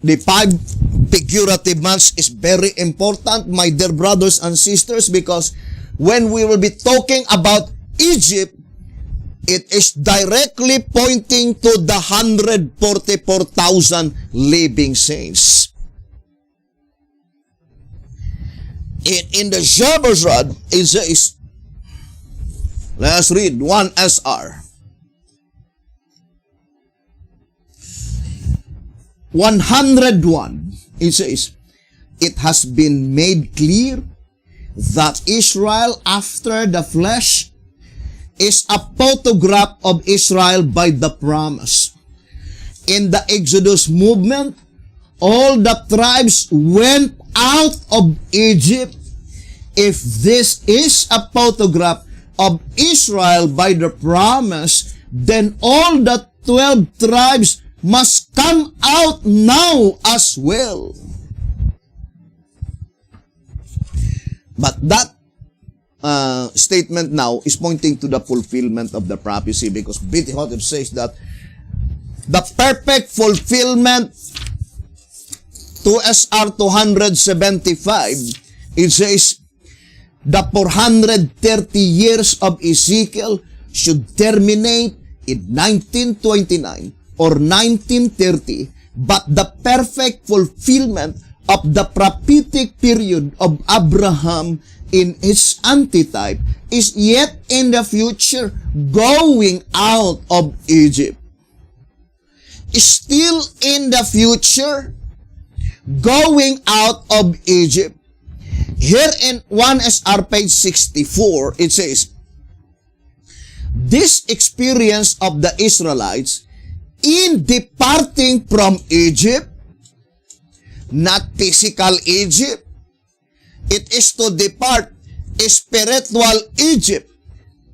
5 figurative months, is very important, my dear brothers and sisters, because when we will be talking about Egypt, it is directly pointing to the 144,000 living saints. In the Shepherd's Rod, it says, let's read 1 SR. 101, it says, it has been made clear that Israel after the flesh is a photograph of Israel by the promise. In the Exodus movement, all the tribes went out of Egypt. If this is a photograph of Israel by the promise, then all the 12 tribes must come out now as well. But that statement now is pointing to the fulfillment of the prophecy, because B.T. Hotep says that the perfect fulfillment, 2SR 275, it says the 430 years of Ezekiel should terminate in 1929 or 1930, but the perfect fulfillment of the prophetic period of Abraham in its antitype is yet in the future, going out of Egypt. Still in the future, going out of Egypt. Here in 1SR page 64, it says, this experience of the Israelites in departing from Egypt, not physical Egypt, it is to depart spiritual Egypt,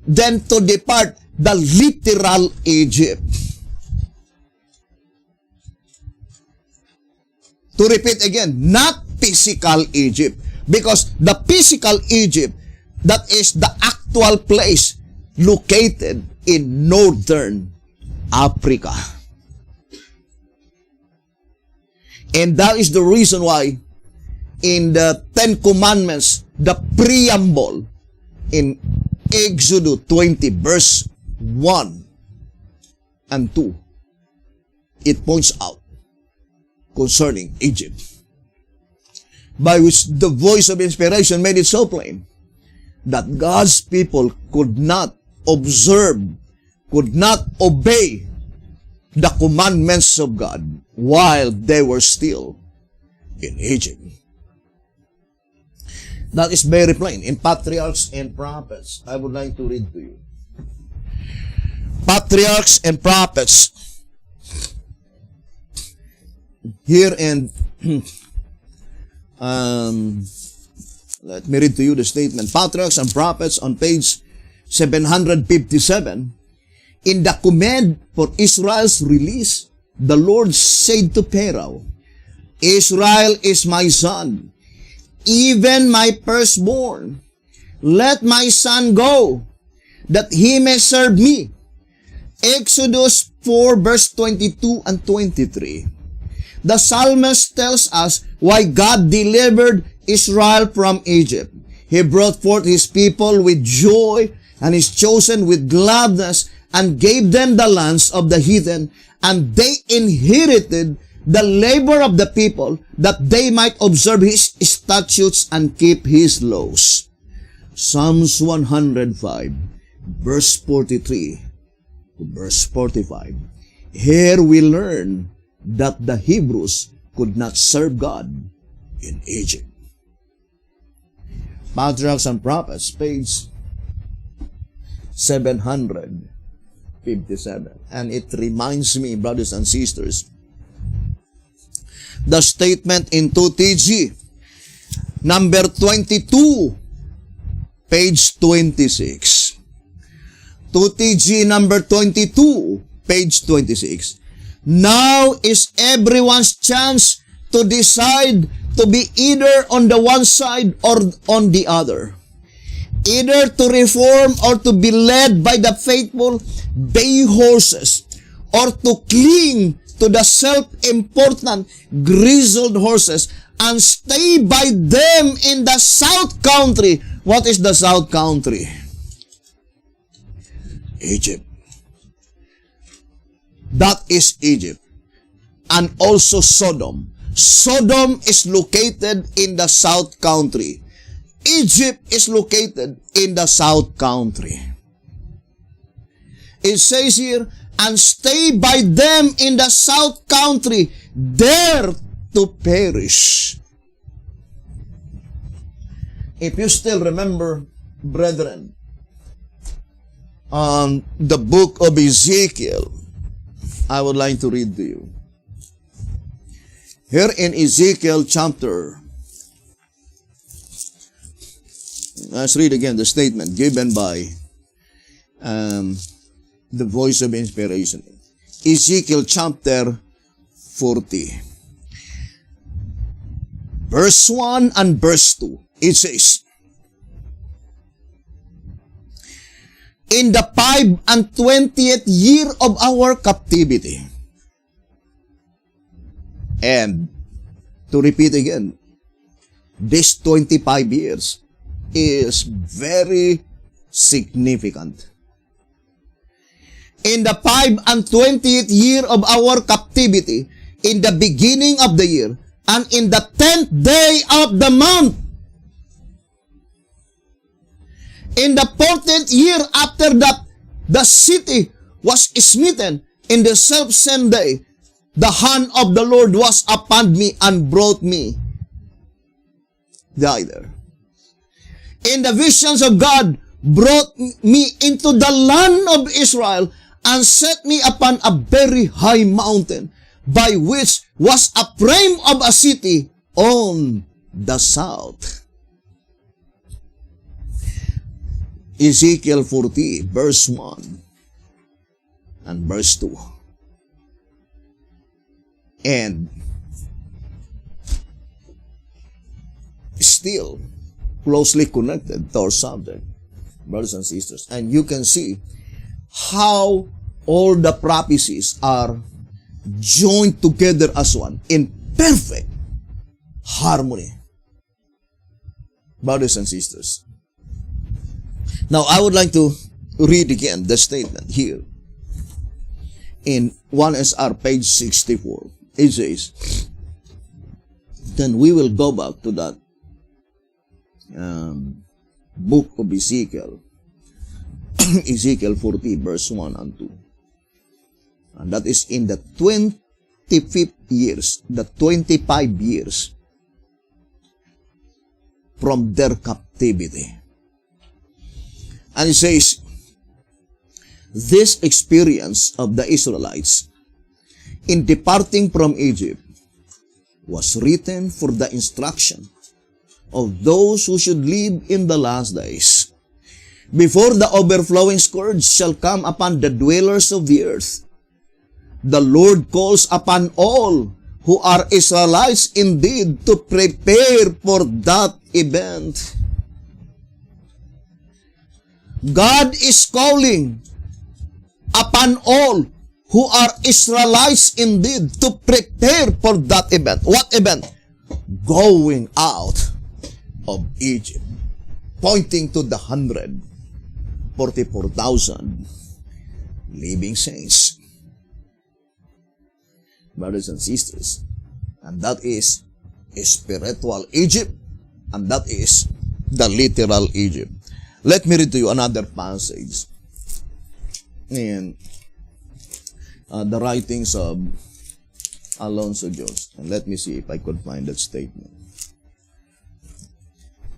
then to depart the literal Egypt. To repeat again, not physical Egypt, because the physical Egypt, that is the actual place located in Northern Africa. And that is the reason why in the 10 Commandments, the preamble in Exodus 20 verse 1 and 2, it points out concerning Egypt, by which the voice of inspiration made it so plain that God's people could not observe, could not obey the commandments of God while they were still in Egypt. That is very plain in Patriarchs and Prophets. I would like to read to you. Patriarchs and Prophets. Here in let me read to you the statement. Patriarchs and Prophets on page 757. In the command for Israel's release, the Lord said to Pharaoh, Israel is my son, even my firstborn. Let my son go, that he may serve me. Exodus 4 verse 22 and 23. The psalmist tells us why God delivered Israel from Egypt. He brought forth his people with joy and his chosen with gladness, and gave them the lands of the heathen, and they inherited the labor of the people, that they might observe his statutes and keep his laws. Psalms 105, verse 43 to verse 45. Here we learn that the Hebrews could not serve God in Egypt. Patriarchs and Prophets, page 757. And it reminds me, brothers and sisters, the statement in 2TG, number 22, page 26. 2TG number 22, page 26. Now is everyone's chance to decide to be either on the one side or on the other. Either to reform or to be led by the faithful bay horses, or to cling to the self-important grizzled horses and stay by them in the south country. What is the south country? Egypt. That is Egypt. And also Sodom. Sodom is located in the south country. Egypt is located in the south country. It says here, and stay by them in the south country, there to perish. If you still remember, brethren, the book of Ezekiel, I would like to read to you. Here in Ezekiel chapter, let's read again the statement given by the voice of inspiration. Ezekiel chapter 40. Verse 1 and verse 2. It says, in the 25th year of our captivity. And to repeat again, this 25 years is very significant. In the 25th year of our captivity, in the beginning of the year, and in the 10th day of the month, in the 14th year after that, the city was smitten. In the self-same day, the hand of the Lord was upon me and brought me thither. In the visions of God, brought me into the land of Israel, and set me upon a very high mountain, by which was a frame of a city on the south. Ezekiel 40, verse 1 and verse 2. And still closely connected to our subject, brothers and sisters. And you can see how all the prophecies are joined together as one in perfect harmony, brothers and sisters. Now, I would like to read again the statement here in 1SR page 64. It says, then we will go back to that book of Ezekiel, Ezekiel 40, verse 1 and 2. And that is in the 25th years, the 25 years from their captivity. And it says, this experience of the Israelites in departing from Egypt was written for the instruction of those who should live in the last days, before the overflowing scourge shall come upon the dwellers of the earth. The Lord calls upon all who are Israelites indeed to prepare for that event. God is calling upon all who are Israelites indeed to prepare for that event. What event? Going out of Egypt, pointing to the 144,000 living saints. brothers and sisters. And that is spiritual Egypt, and that is the literal Egypt. Let me read to you another passage in the writings of Alonso Jones. And let me see if I could find that statement.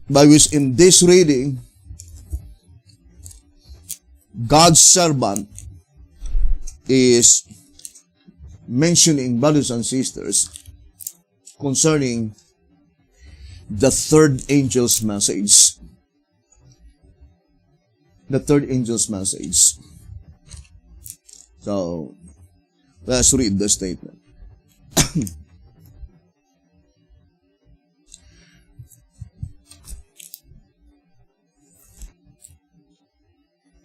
By which in this reading, God's servant is mentioning, brothers and sisters, concerning the third angel's message. The third angel's message. So, let's read the statement.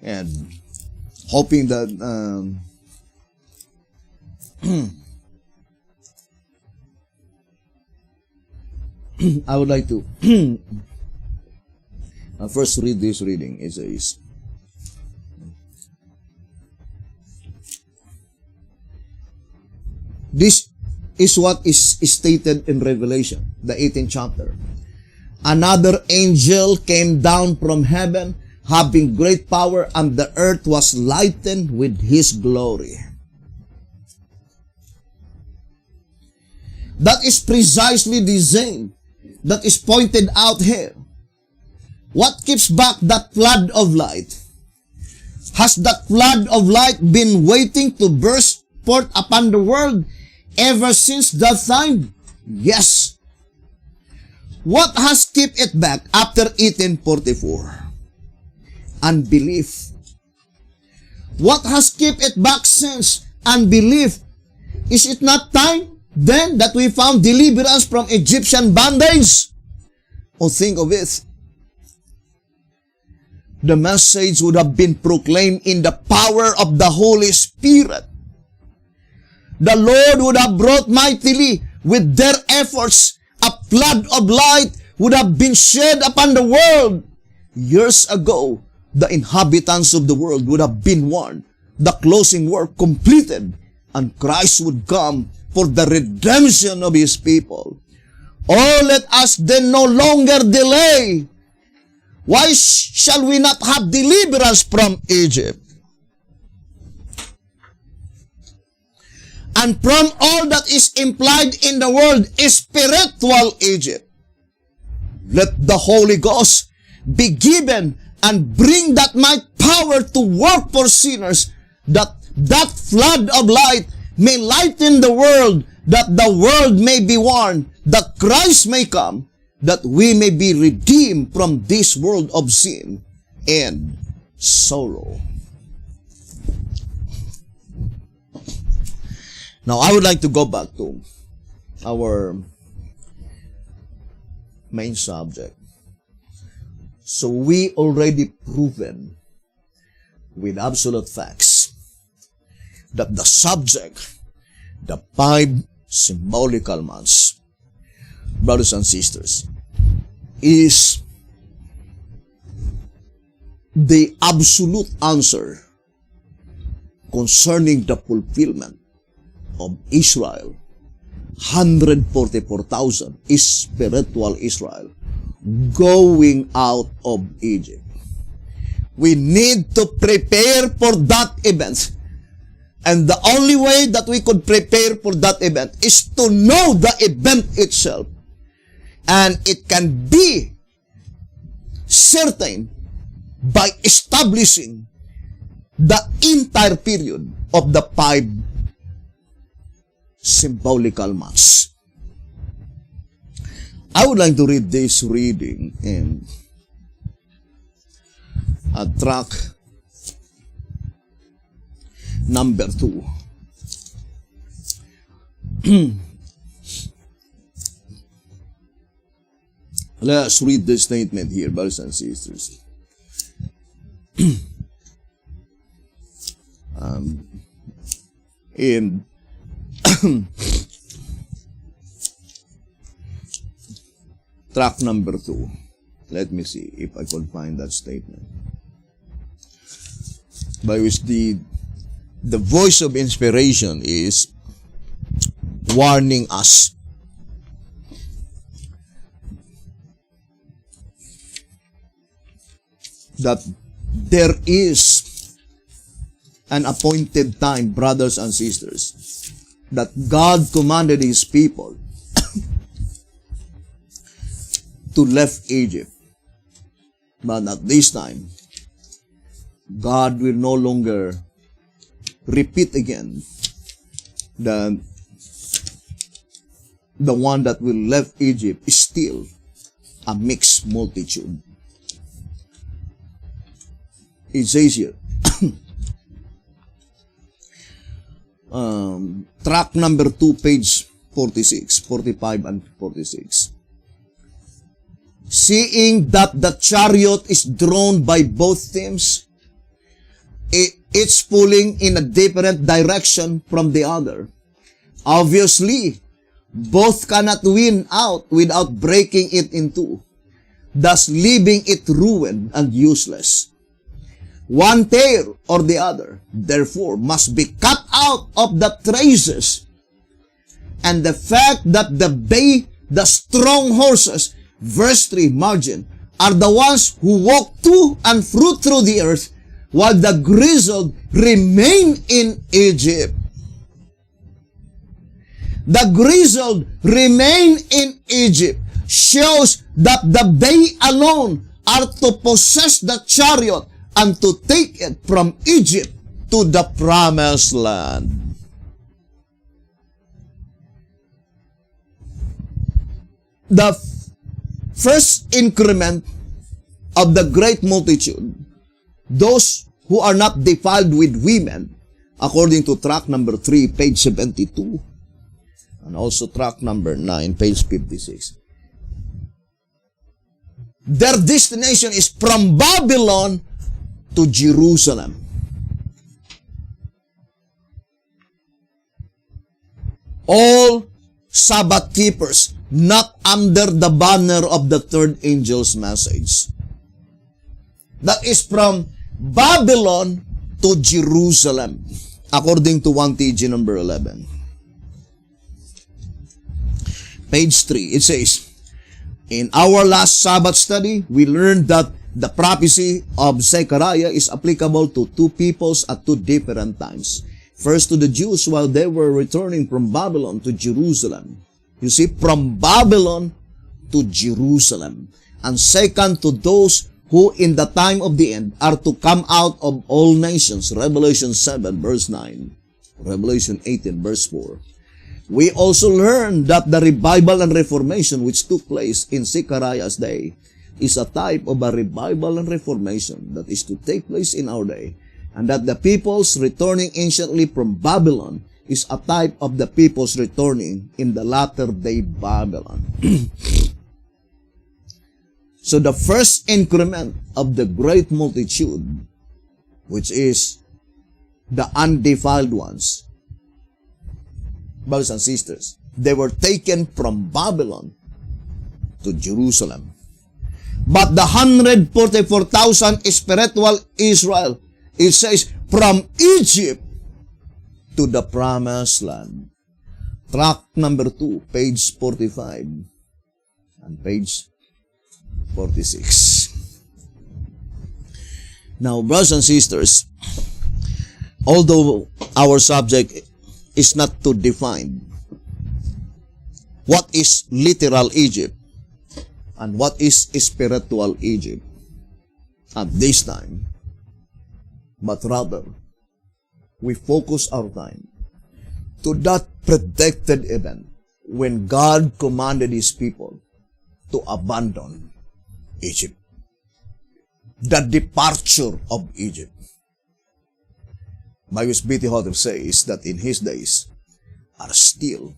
And hoping that I would like to first read this reading. It says, this is what is stated in Revelation, the 18th chapter. Another angel came down from heaven, having great power, and the earth was lightened with his glory. That is precisely the same that is pointed out here. What keeps back that flood of light? Has that flood of light been waiting to burst forth upon the world ever since that time? Yes. What has kept it back after 1844? Unbelief. What has kept it back since? Unbelief. Is it not time then that we found deliverance from Egyptian bondage? Oh, think of it. The message would have been proclaimed in the power of the Holy Spirit. The Lord would have brought mightily with their efforts. A flood of light would have been shed upon the world. Years ago, the inhabitants of the world would have been warned. The closing work completed, and Christ would come for the redemption of His people. Oh, let us then no longer delay. Why shall we not have deliverance from Egypt? And from all that is implied in the word spiritual Egypt. Let the Holy Ghost be given and bring that might power to work for sinners, that flood of light may lighten the world, that the world may be warned, that Christ may come, that we may be redeemed from this world of sin and sorrow. Now, I would like to go back to our main subject. So we already proven with absolute facts that the subject, the 5 symbolical months, brothers and sisters, is the absolute answer concerning the fulfillment of Israel. 144,000 is spiritual Israel going out of Egypt. We need to prepare for that event. And the only way that we could prepare for that event is to know the event itself. And it can be certain by establishing the entire period of the 5 symbolical months. I would like to read this reading in track number 2. Let's read the statement here, brothers and sisters. In track number 2. Let me see if I could find that statement. By which the voice of inspiration is warning us. That there is an appointed time, brothers and sisters, that God commanded His people to left Egypt. But at this time, God will no longer repeat again the one that will left Egypt is still a mixed multitude. It says here, track number 2, page 46, 45, and 46. Seeing that the chariot is drawn by both teams, it's pulling in a different direction from the other. Obviously, both cannot win out without breaking it in two, thus leaving it ruined and useless. One tail or the other, therefore, must be cut out of the traces. And the fact that the strong horses, verse 3 margin, are the ones who walk to and through the earth, while the grizzled remain in Egypt. The grizzled remain in Egypt shows that the bay alone are to possess the chariot and to take it from Egypt to the promised land. The first increment of the great multitude, those who are not defiled with women, according to track number 3, page 72, and also track number 9, page 56. Their destination is from Babylon to Jerusalem. All Sabbath keepers not under the banner of the third angel's message. That is from Babylon to Jerusalem, according to 1 TG number 11. Page 3, it says, in our last Sabbath study, we learned that the prophecy of Zechariah is applicable to two peoples at two different times. First to the Jews while they were returning from Babylon to Jerusalem. You see, from Babylon to Jerusalem. And second to those who in the time of the end are to come out of all nations. Revelation 7 verse 9. Revelation 18 verse 4. We also learned that the revival and reformation which took place in Zechariah's day is a type of a revival and reformation that is to take place in our day, and that the peoples returning anciently from Babylon is a type of the peoples returning in the latter day Babylon. So the first increment of the great multitude, which is the undefiled ones, brothers and sisters, they were taken from Babylon to Jerusalem. But the 144,000 spiritual Israel, it says, from Egypt to the promised land. Track number 2, page 45 and page 46. Now, brothers and sisters, although our subject is not to define what is literal Egypt and what is spiritual Egypt at this time, but rather we focus our time to that predicted event when God commanded His people to abandon Egypt. The departure of Egypt. Bibles B.T. Hodder says that in His days are still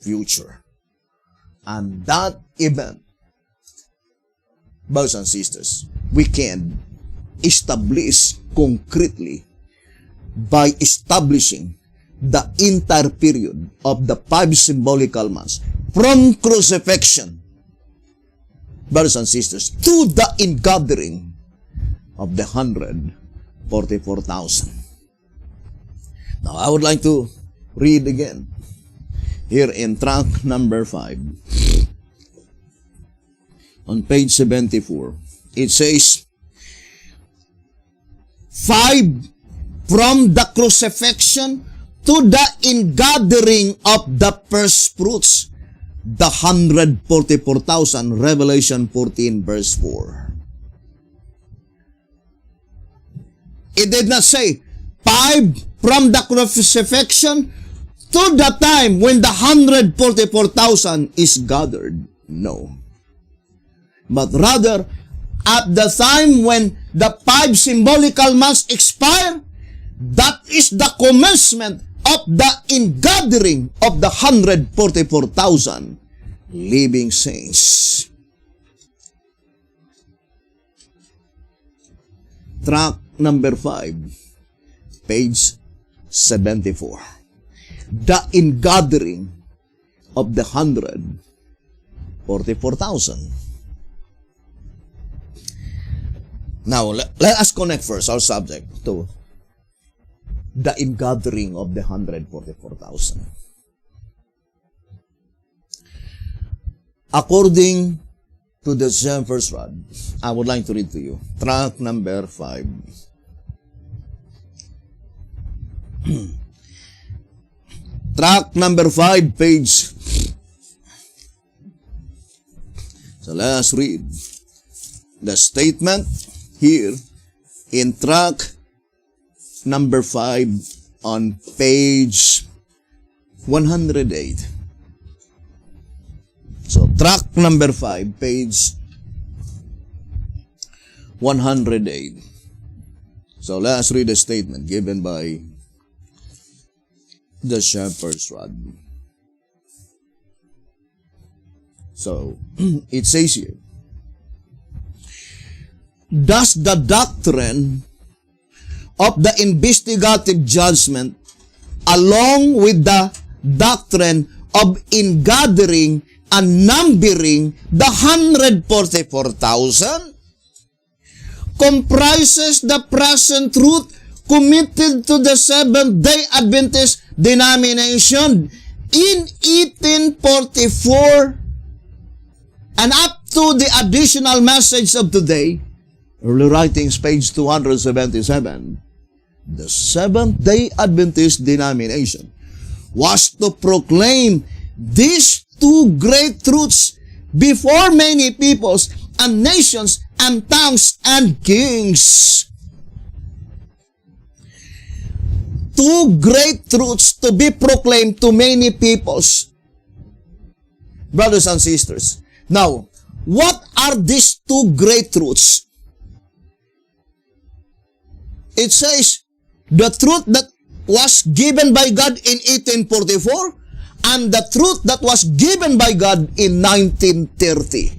future. And that event, brothers and sisters, we can establish concretely by establishing the entire period of the 5 symbolical months from crucifixion, brothers and sisters, to the ingathering of the 144,000. Now, I would like to read again here in track number 5, on page 74, it says, 5 from the crucifixion to the ingathering of the first fruits, the 144,000, Revelation 14 verse 4. It did not say 5 from the crucifixion to the time when the 144,000 is gathered. No. But rather, at the time when the 5 symbolical months expire, that is the commencement of the ingathering of the 144,000 living saints. Track number 5, page 74. The ingathering of the 144,000. Now, let us connect first our subject to the ingathering of the 144,000. According to the Shepherd's Rod, I would like to read to you track number 5. Track number 5, page. So let us read the statement here in track number 5 on page 108. So track number 5, page 108. So let us read the statement given by the Shepherd's Rod. So it says here, thus the doctrine of the investigative judgment, along with the doctrine of ingathering and numbering the 144,000, comprises the present truth committed to the Seventh-day Adventist denomination in 1844 and up to the additional message of today. Early writings, page 277. The Seventh-day Adventist denomination was to proclaim these 2 great truths before many peoples and nations and tongues and kings. 2 great truths to be proclaimed to many peoples. Brothers and sisters, now, what are these 2 great truths? It says, the truth that was given by God in 1844 and the truth that was given by God in 1930.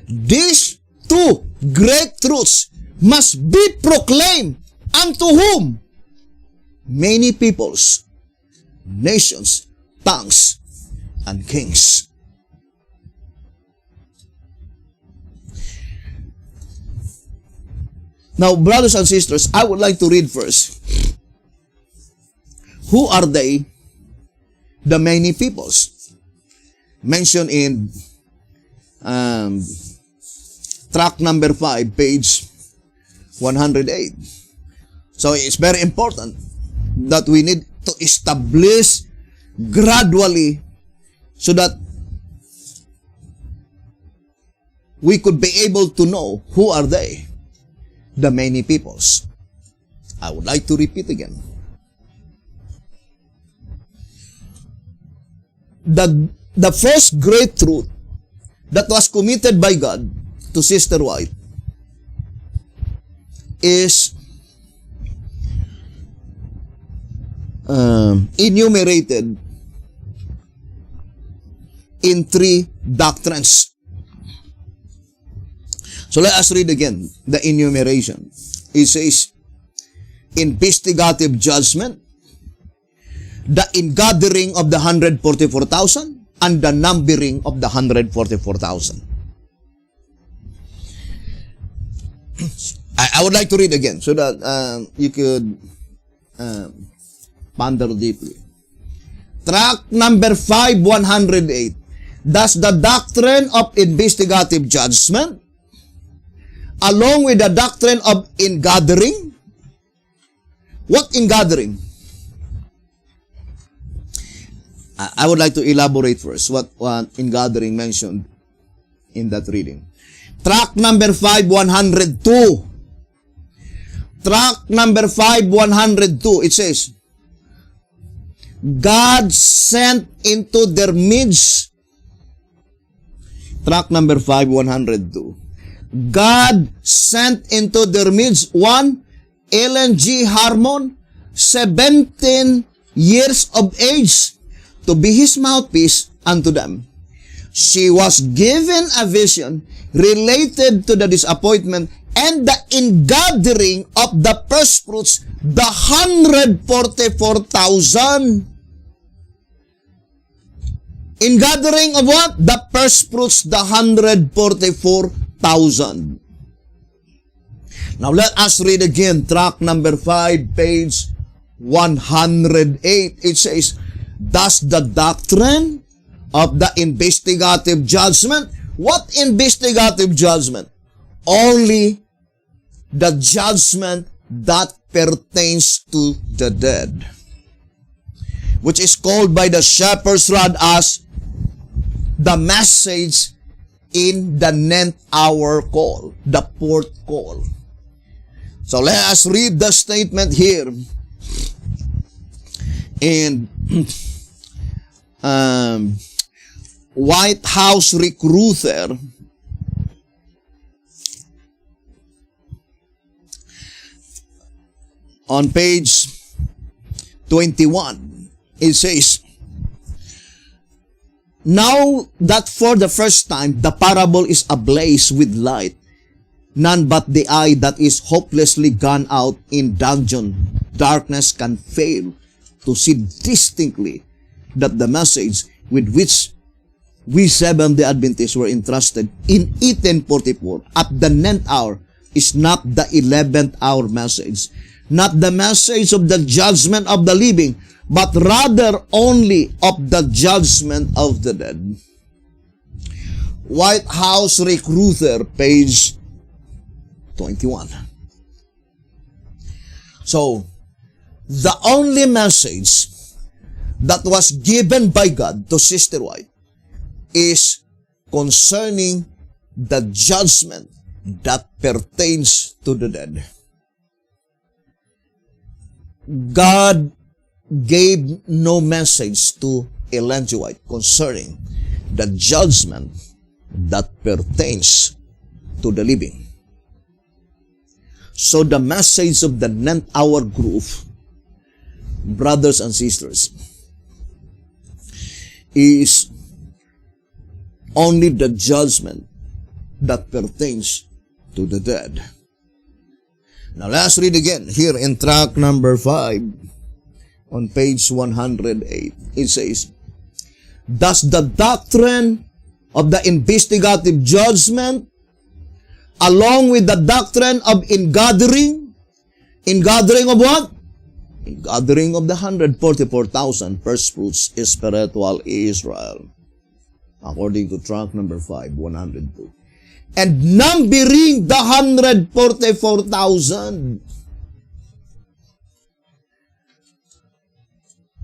These 2 great truths must be proclaimed unto whom? Many peoples, nations, tongues, and kings. Now, brothers and sisters, I would like to read first. Who are they? The many peoples mentioned in track number 5, page 108. So it's very important that we need to establish gradually so that we could be able to know who are they, the many peoples. I would like to repeat again. The first great truth that was committed by God to Sister White is enumerated in 3 doctrines. So let us read again the enumeration. It says, investigative judgment, the ingathering of the 144,000, and the numbering of the 144,000. I would like to read again so that you could ponder deeply. Tract number 5, 108. Thus the doctrine of investigative judgment, along with the doctrine of ingathering. What ingathering? I would like to elaborate first what ingathering mentioned in that reading. Tract number 5, 102. Tract number 5, 102. It says, God sent into their midst. Tract number 5, 102. God sent into their midst one Ellen G. Harmon, 17 years of age, to be his mouthpiece unto them. She was given a vision related to the disappointment and the ingathering of the first fruits, the 144,000. Ingathering of what? The first fruits, the 144,000. Now let us read again, tract number 5, page 108. It says, thus the doctrine of the investigative judgment. What investigative judgment? Only the judgment that pertains to the dead, which is called by the shepherd's rod as the message in the 9th hour call, the 4th call. So let us read the statement here. And White House Recruiter on page 21, it says, now that for the first time the parable is ablaze with light, none but the eye that is hopelessly gone out in dungeon darkness can fail to see distinctly that the message with which we Seventh-day Adventists were entrusted in 1844 at the 9th hour is not the 11th hour message, not the message of the judgment of the living, but rather only of the judgment of the dead. White House Recruiter, page 21. So, the only message that was given by God to Sister White is concerning the judgment that pertains to the dead. God gave no message to Ellen G. White concerning the judgment that pertains to the living. So the message of the 9th hour group, brothers and sisters, is only the judgment that pertains to the dead. Now let's read again here in tract number 5 on page 108. It says, thus the doctrine of the investigative judgment, along with the doctrine of ingathering of what? Ingathering of the 144,000 first fruits is spiritual Israel, according to tract number 5, 102. And numbering the 144,000.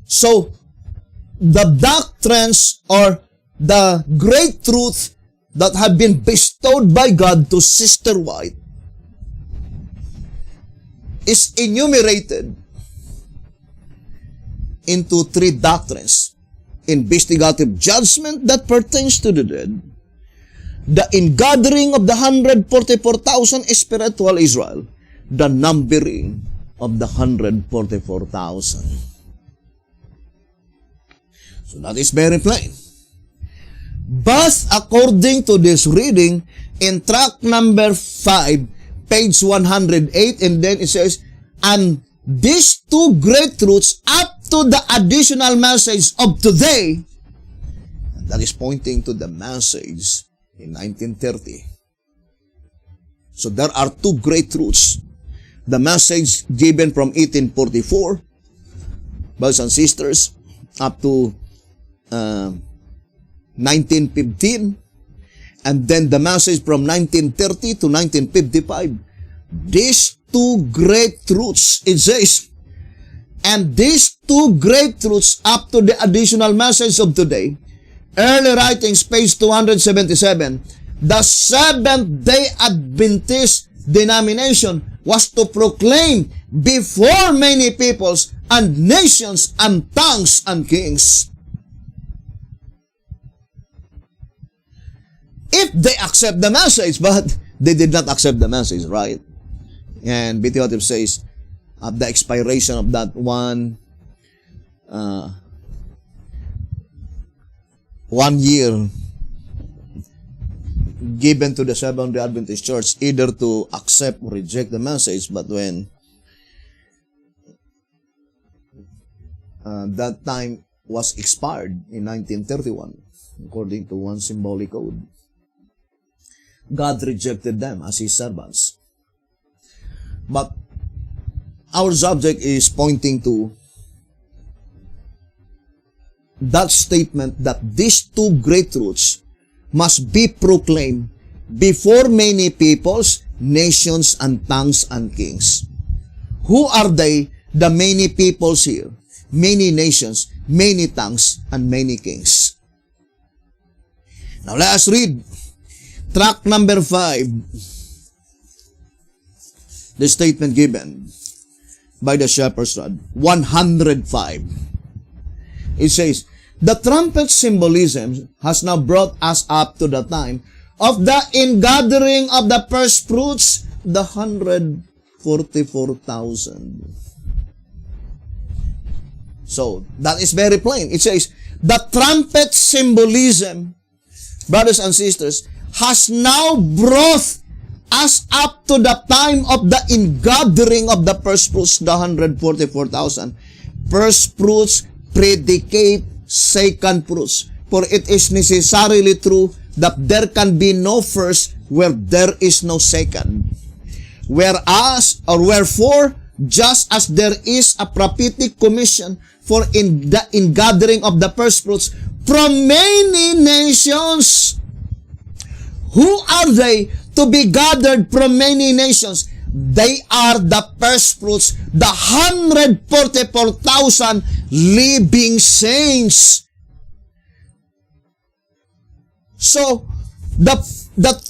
So, the doctrines or the great truth that have been bestowed by God to Sister White is enumerated into 3 doctrines: investigative judgment that pertains to the dead, the ingathering of the 144,000 is spiritual Israel, the numbering of the 144,000. So that is very plain. But according to this reading, in tract number 5, page 108, and then it says, and these 2 great truths up to the additional message of today, and that is pointing to the message in 1930. So there are 2 great truths. The message given from 1844, brothers and sisters, up to 1915, and then the message from 1930 to 1955. These two great truths, it says, and these two great truths up to the additional message of today, early writings, page 277, the Seventh-day Adventist denomination was to proclaim before many peoples and nations and tongues and kings. If they accept the message, but they did not accept the message, right? And B.T. Hotep says, at the expiration of that one year given to the Seventh-day Adventist Church, either to accept or reject the message, but when that time was expired in 1931, according to one symbolic code, God rejected them as His servants. But our subject is pointing to that statement that these two great truths must be proclaimed before many peoples, nations, and tongues and kings. Who are they, the many peoples here? Many nations, many tongues, and many kings. Now let us read tract number 5. The statement given by the Shepherd's Rod, 105. It says, the trumpet symbolism has now brought us up to the time of the ingathering of the first fruits, the 144,000. So, that is very plain. It says, the trumpet symbolism, brothers and sisters, has now brought us up to the time of the ingathering of the first fruits, the 144,000. First fruits predicate second fruits. For it is necessarily true that there can be no first where there is no second. Whereas, or wherefore, just as there is a prophetic commission for in the ingathering of the first fruits from many nations. Who are they to be gathered from many nations? They are the first fruits, the 144,000 living saints. So, the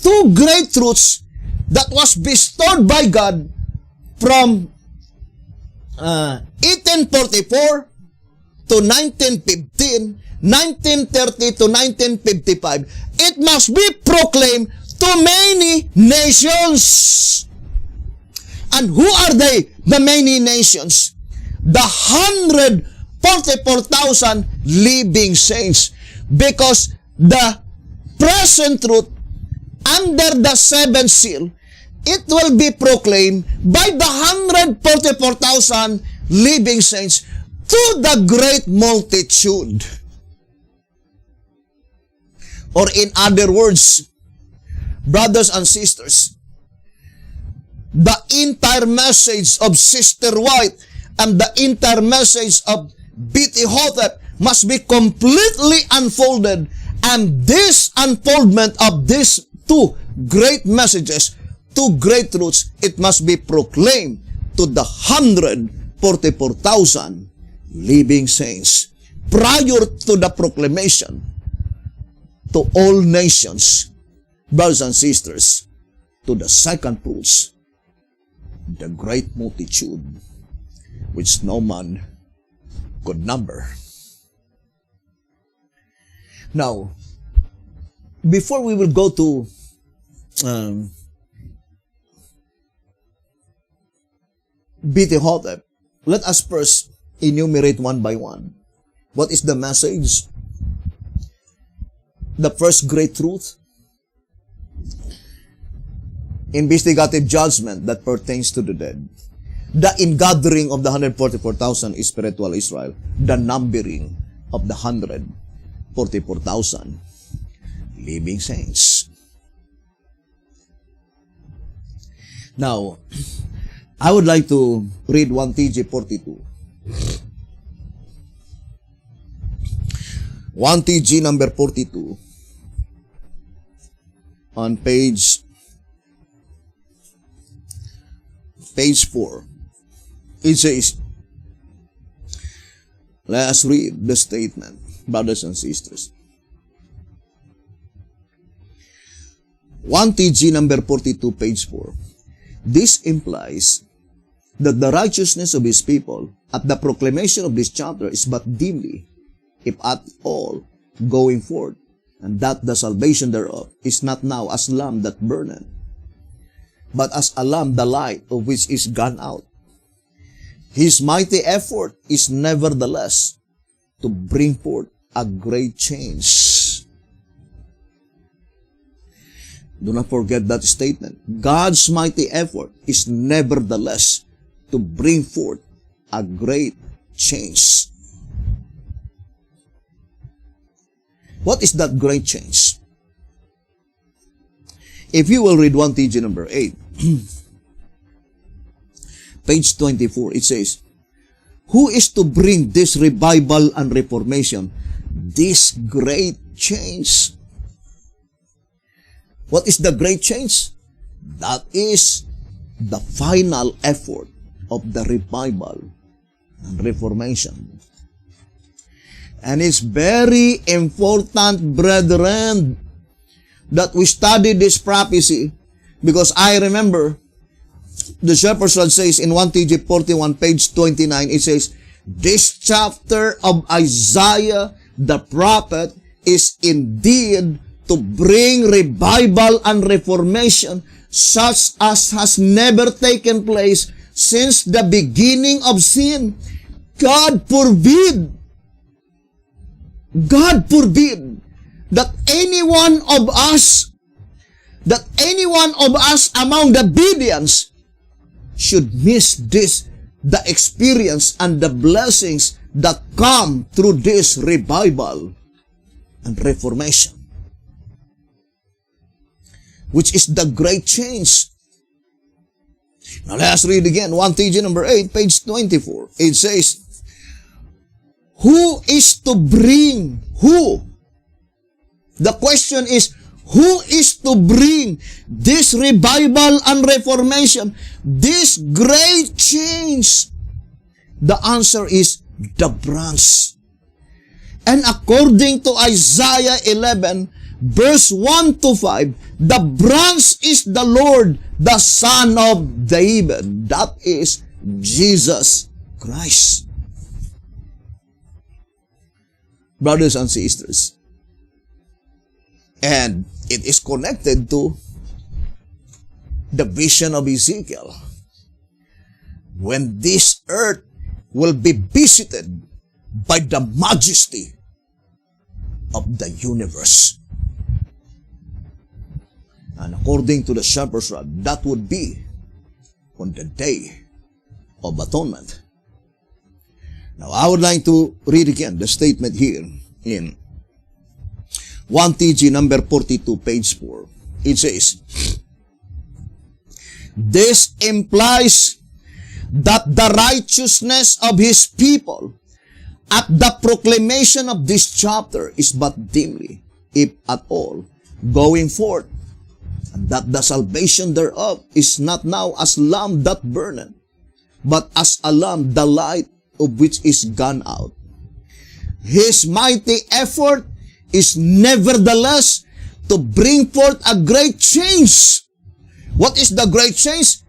two great truths that was bestowed by God from 1844 to 1915, 1930 to 1955, it must be proclaimed to many nations. And who are they, the many nations? The 144,000 living saints. Because the present truth under the seventh seal, it will be proclaimed by the 144,000 living saints to the great multitude. Or in other words, brothers and sisters, the entire message of Sister White and the entire message of B.T. Hotep must be completely unfolded, and this unfoldment of these two great messages, two great truths, it must be proclaimed to the 144,000 living saints prior to the proclamation to all nations, brothers and sisters, to the second fruits, the great multitude, which no man could number. Now, before we will go to B.T. Hotep, let us first enumerate one by one. What is the message? The first great truth, investigative judgment that pertains to the dead, the ingathering of the 144,000 spiritual Israel, the numbering of the 144,000 living saints. Now, I would like to read 1 TG 42. 1TG number 42 on page 4. It says, let us read the statement, brothers and sisters. 1TG number 42, page 4. This implies that the righteousness of his people at the proclamation of this chapter is but dimly, if at all, going forth, and that the salvation thereof is not now as lamp that burneth, but as a lamp the light of which is gone out. His mighty effort is nevertheless to bring forth a great change. Do not forget that statement. God's mighty effort is nevertheless to bring forth a great change. What is that great change? If you will read 1TG number 8, page 24, it says, who is to bring this revival and reformation, this great change? What is the great change? That is the final effort of the revival and reformation. And it's very important, brethren, that we study this prophecy, because I remember the Shepherd's Rod says in 1TG 41, page 29, it says, this chapter of Isaiah the prophet is indeed to bring revival and reformation such as has never taken place since the beginning of sin. God forbid that any one of us among the billions should miss this, the experience and the blessings that come through this revival and reformation, which is the great change. Now let us read again, 1TG number 8, page 24. It says, who is to bring? Who? The question is, who is to bring this revival and reformation, this great change? The answer is the branch. And according to Isaiah 11, verse 1 to 5, the branch is the Lord, the Son of David. That is Jesus Christ. Brothers and sisters, and it is connected to the vision of Ezekiel, when this earth will be visited by the majesty of the universe. And according to the Shepherd's Rod, that would be on the Day of Atonement. Now, I would like to read again the statement here in 1TG number 42, page 4. It says, this implies that the righteousness of his people at the proclamation of this chapter is but dimly, if at all, going forth, and that the salvation thereof is not now as lamp that burneth, but as a lamp the light of which is gone out. His mighty effort is nevertheless to bring forth a great change. What is the great change?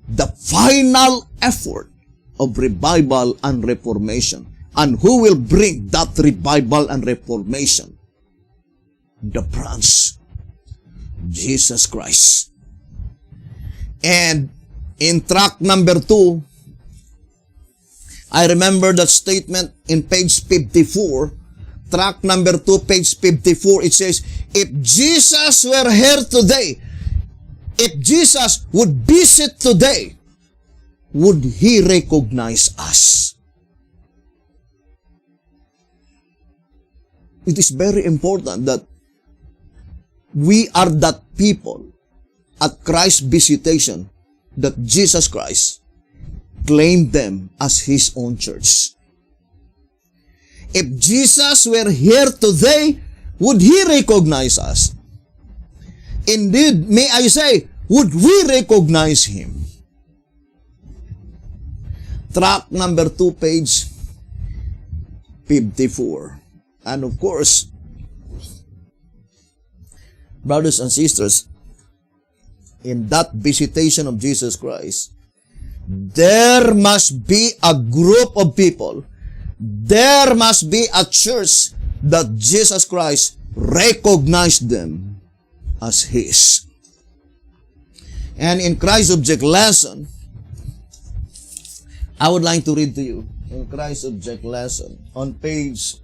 The final effort of revival and reformation. And who will bring that revival and reformation? The branch, Jesus Christ. And in track number 2, I remember that statement in page 54, track number 2, page 54, it says, if Jesus were here today, if Jesus would visit today, would he recognize us? It is very important that we are that people at Christ's visitation, that Jesus Christ claimed them as his own church. If Jesus were here today, would He recognize us? Indeed, may I say, would we recognize Him? Track number 2, page 54. And of course, brothers and sisters, in that visitation of Jesus Christ, there must be a group of people, there must be a church that Jesus Christ recognized them as His. And in Christ Object Lesson, I would like to read to you, in Christ Object Lesson, on page,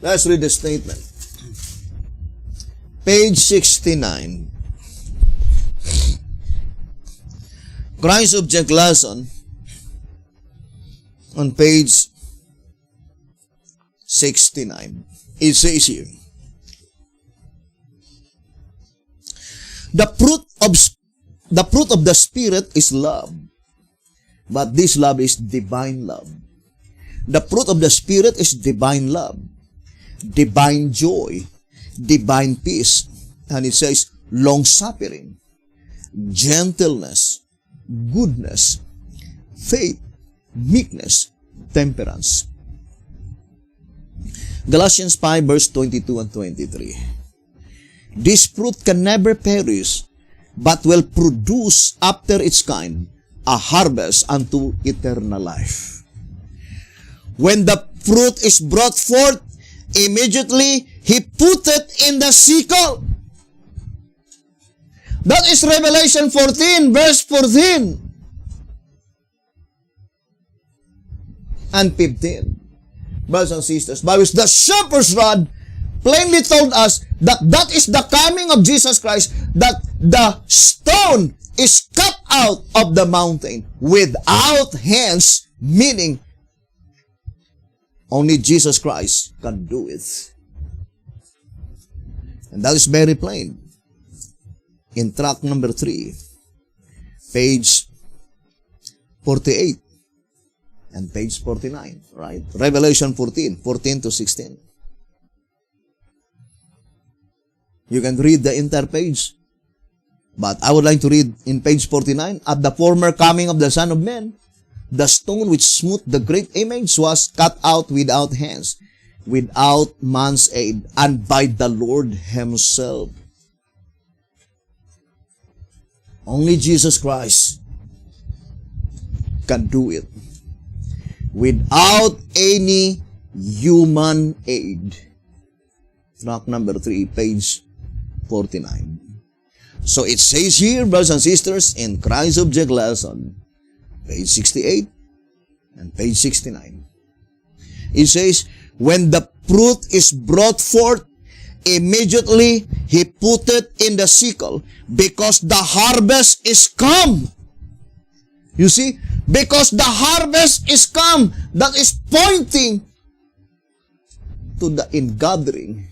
let's read the statement. Page 69. Christ Object Lesson on page 69. It says here, the fruit of the Spirit is love, but this love is divine love. The fruit of the Spirit is divine love, divine joy, divine peace, and it says long-suffering, gentleness, goodness, faith, meekness, temperance. Galatians 5 verse 22 and 23. This fruit can never perish, but will produce after its kind a harvest unto eternal life. When the fruit is brought forth, immediately He put it in the sickle. That is Revelation 14 verse 14 and 15. Brothers and sisters, by which the shepherd's rod plainly told us that that is the coming of Jesus Christ, that the stone is cut out of the mountain without hands, meaning only Jesus Christ can do it. And that is very plain. In track number 3, page 48 and page 49, right? Revelation 14 to 16. You can read the entire page, but I would like to read in page 49. At the former coming of the Son of Man, the stone which smote the great image was cut out without hands, without man's aid, and by the Lord Himself. Only Jesus Christ can do it without any human aid. Track number 3, page 49. So it says here, brothers and sisters, in Christ Object Lesson, page 68 and page 69. It says, when the fruit is brought forth, immediately He put it in the sickle, because the harvest is come. You see, because the harvest is come, that is pointing to the ingathering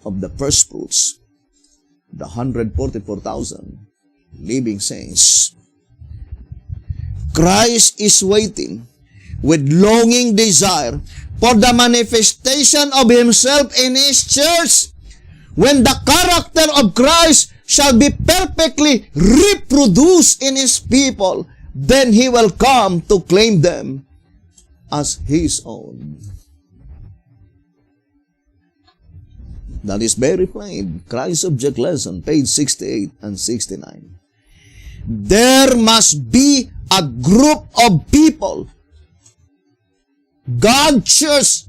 of the first fruits, the 144,000 living saints. Christ is waiting with longing desire for the manifestation of Himself in His church. When the character of Christ shall be perfectly reproduced in His people, then He will come to claim them as His own. That is very plain. Christ Object Lesson, page 68 and 69. There must be a group of people, God church,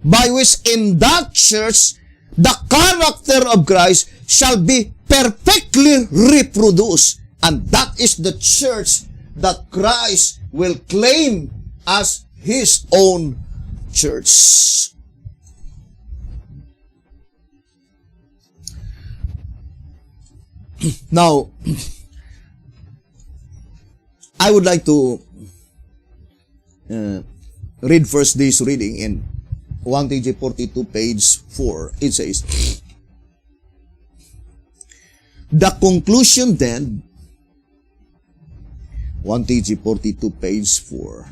by which in that church the character of Christ shall be perfectly reproduced. And that is the church that Christ will claim as His own church. Now, I would like to read first this reading in 1TG 42, page 4. It says, the conclusion then, 1TG 42, page 4.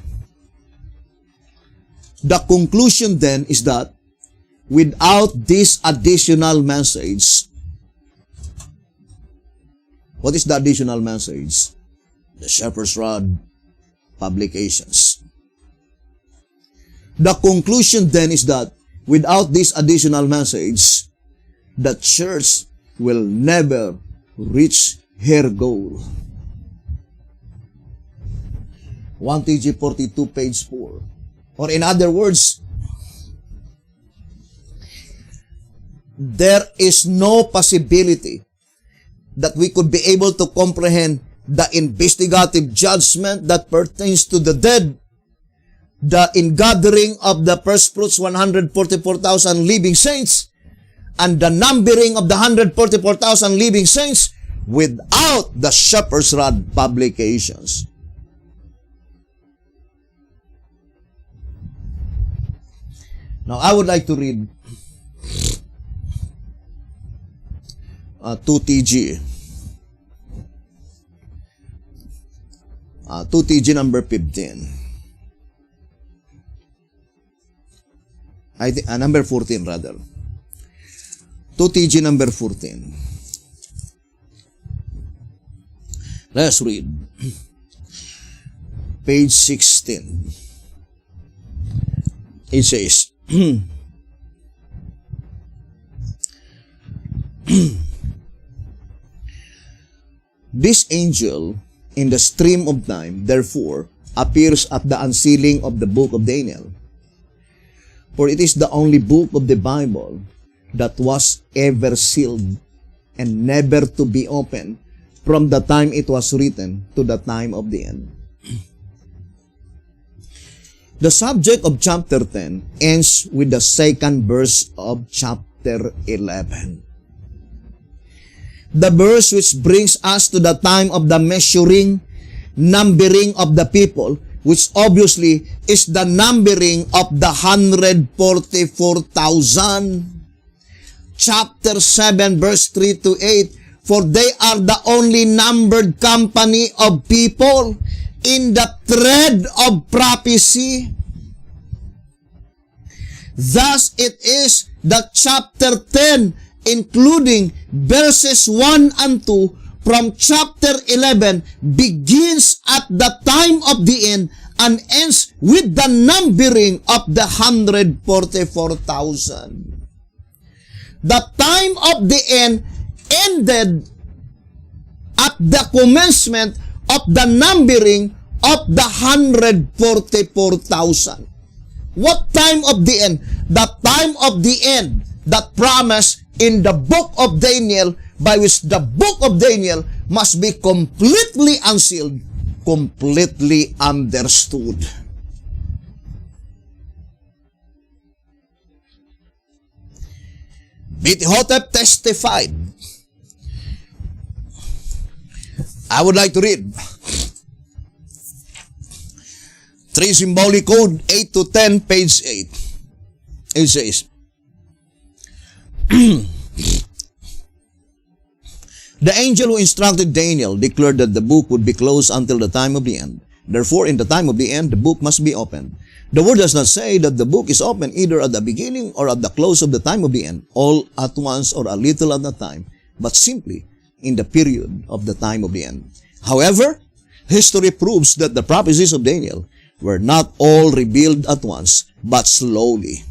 The conclusion then is that without this additional message, what is the additional message? The shepherd's rod publications. The conclusion then is that without this additional message, the church will never reach her goal. 1 TG 42, page 4. Or in other words, there is no possibility that we could be able to comprehend the investigative judgment that pertains to the dead, the ingathering of the first fruits, 144,000 living saints, and the numbering of the 144,000 living saints without the shepherd's rod publications. Now, I would like to read 2TG. 2TG number 15. I think, number 14 rather. 2TG number 14. Let's read. Page 16. It says, this angel in the stream of time, therefore, appears at the unsealing of the book of Daniel. For it is the only book of the Bible that was ever sealed and never to be opened from the time it was written to the time of the end. The subject of chapter 10 ends with the second verse of chapter 11. The verse which brings us to the time of the measuring, numbering of the people, which obviously is the numbering of the 144,000. Chapter 7 verse 3 to 8, for they are the only numbered company of people in the thread of prophecy. Thus it is that chapter 10, including verses 1 and 2 from chapter 11, begins at the time of the end and ends with the numbering of the 144,000. The time of the end ended at the commencement of the numbering of the 144,000. What time of the end? The time of the end that promised in the book of Daniel, by which the book of Daniel must be completely unsealed, completely understood. Bithotep testified. I would like to read 3 Symbolic Code 8 to 10, page 8. It says, the angel who instructed Daniel declared that the book would be closed until the time of the end. Therefore, in the time of the end, the book must be opened. The word does not say that the book is open either at the beginning or at the close of the time of the end, all at once or a little at a time, but simply in the period of the time of the end. However, history proves that the prophecies of Daniel were not all revealed at once, but slowly.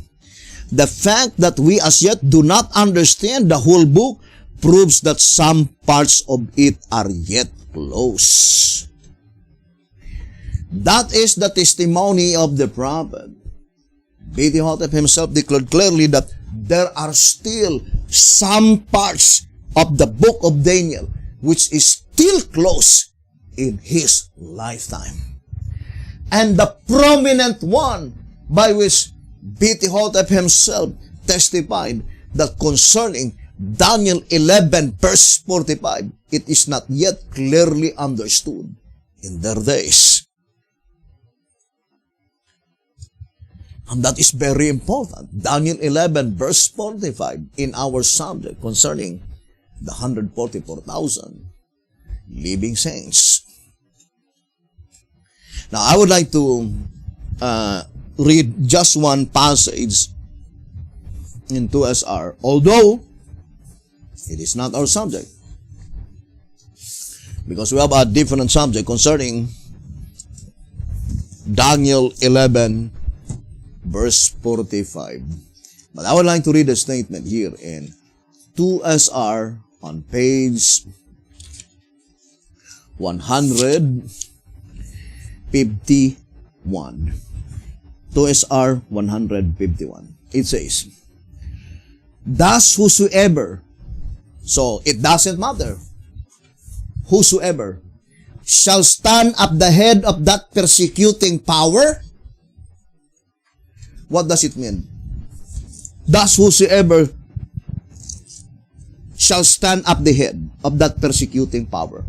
The fact that we as yet do not understand the whole book proves that some parts of it are yet closed. That is the testimony of the prophet. Bithotep himself declared clearly that there are still some parts of the book of Daniel which is still closed in his lifetime. And the prominent one by which Bithotep himself testified that concerning Daniel 11 verse 45, it is not yet clearly understood in their days. And that is very important. Daniel 11 verse 45 in our subject concerning the 144,000 living saints. Now, I would like to read just one passage in 2SR, although it is not our subject, because we have a different subject concerning Daniel 11 verse 45. But I would like to read a statement here in 2SR on page 151. 2SR 151. It says, thus whosoever, so it doesn't matter, whosoever shall stand at the head of that persecuting power. What does it mean? Thus whosoever shall stand at the head of that persecuting power.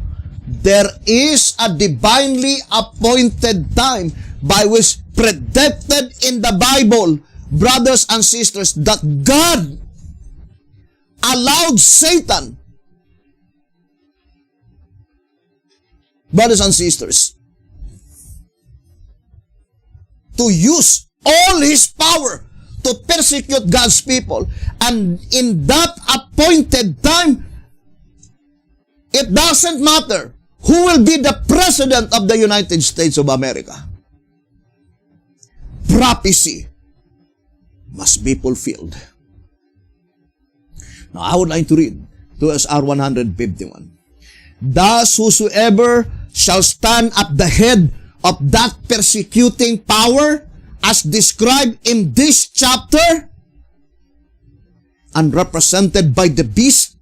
There is a divinely appointed time by which predicted in the Bible, brothers and sisters, that God allowed Satan, brothers and sisters, to use all his power to persecute God's people. And in that appointed time, it doesn't matter who will be the president of the United States of America. Prophecy must be fulfilled. Now, I would like to read 2SR 151. Thus whosoever shall stand at the head of that persecuting power, as described in this chapter and represented by the beast,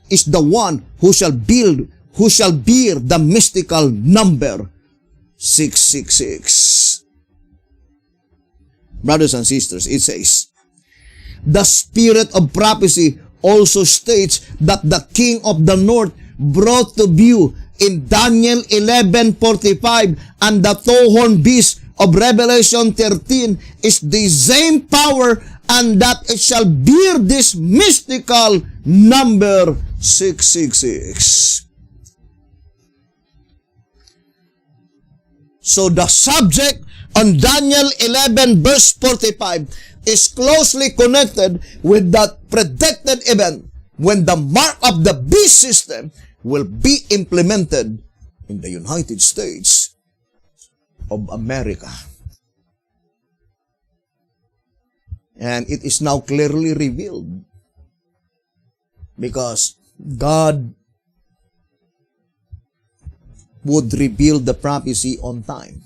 is the one who shall bear the mystical number 666. Brothers and sisters, it says, the spirit of prophecy also states that the king of the north brought to view in Daniel 11:45 and the two-horned beast of Revelation 13 is the same power, and that it shall bear this mystical number 666. So the subject on Daniel 11 verse 45 is closely connected with that predicted event when the mark of the beast system will be implemented in the United States of America. And it is now clearly revealed because God would reveal the prophecy on time.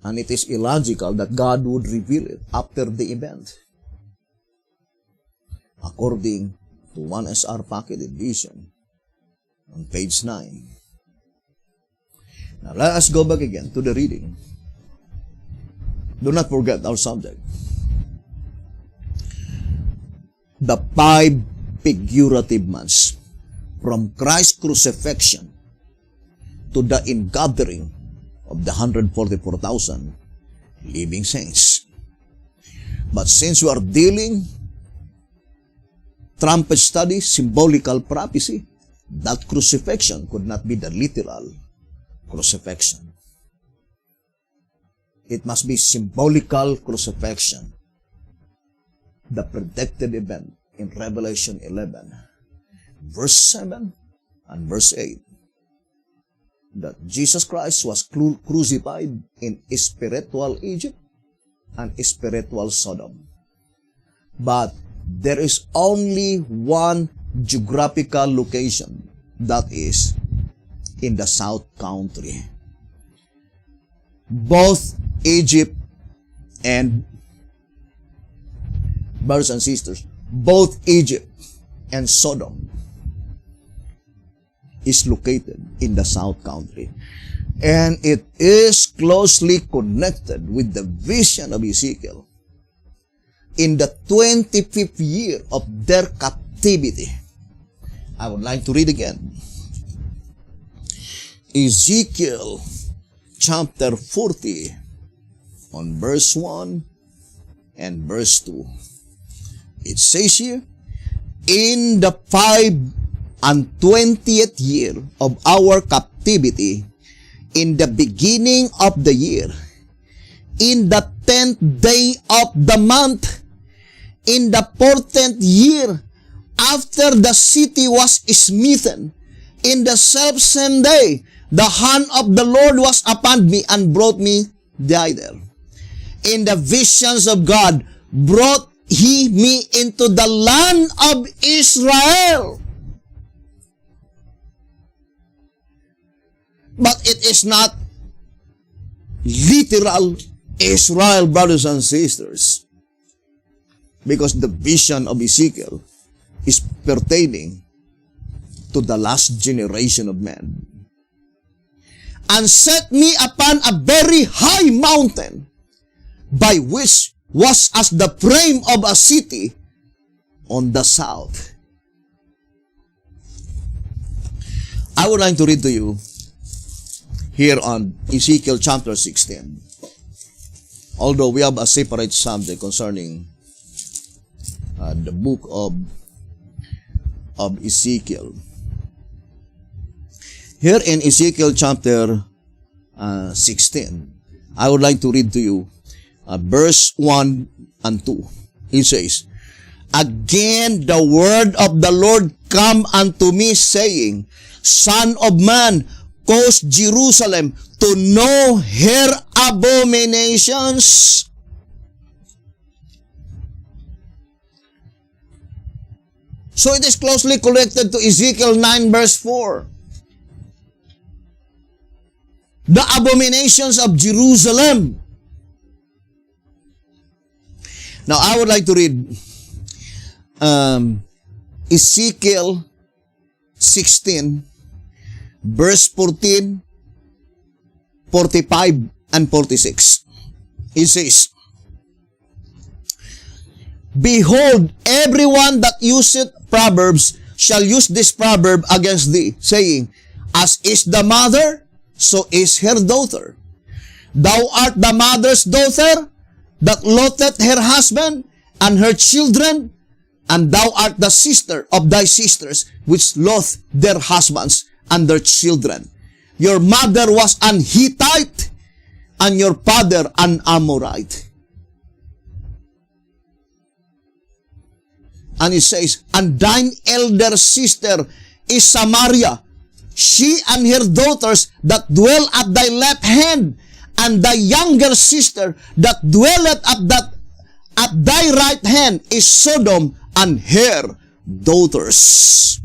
And it is illogical that God would reveal it after the event. According to 1SR Pocket Edition on page 9. Now let us go back again to the reading. Do not forget our subject. The 5 figurative months from Christ's crucifixion to the ingathering of the 144,000 living saints. But since we are dealing trumpet study, symbolical prophecy, that crucifixion could not be the literal crucifixion. It must be symbolical crucifixion. The predicted event in Revelation 11, verse 7 and verse 8. That Jesus Christ was crucified in spiritual Egypt and spiritual Sodom. But there is only one geographical location, that is in the South Country. Both Egypt and, brothers and sisters, both Egypt and Sodom is located in the South Country. And it is closely connected with the vision of Ezekiel. In the 25th year of their captivity. I would like to read again. Ezekiel chapter 40 on verse 1 and verse 2. It says here, in the 25th year of our captivity, in the beginning of the year, in the 10th day of the month, in the 14th year, after the city was smitten, in the selfsame day, the hand of the Lord was upon me and brought me thither. In the visions of God, brought he me into the land of Israel. But it is not literal Israel, brothers and sisters, because the vision of Ezekiel is pertaining to the last generation of man. And set me upon a very high mountain, by which was as the frame of a city on the south. I would like to read to you here on Ezekiel chapter 16. Although we have a separate subject concerning the book of Ezekiel. Here in Ezekiel chapter 16, I would like to read to you verse 1 and 2. It says, Again the word of the Lord come unto me, saying, Son of man, cause Jerusalem to know her abominations. So it is closely connected to Ezekiel 9 verse 4. The abominations of Jerusalem. Now I would like to read Ezekiel 16 verse 14, 45, and 46. It says, Behold, everyone that useth proverbs shall use this proverb against thee, saying, As is the mother, so is her daughter. Thou art the mother's daughter, that lotheth her husband and her children, and thou art the sister of thy sisters, which loth their husbands and their children. Your mother was an Hittite, and your father an Amorite. And it says, And thine elder sister is Samaria, she and her daughters that dwell at thy left hand, and thy younger sister that dwelleth at thy right hand is Sodom and her daughters.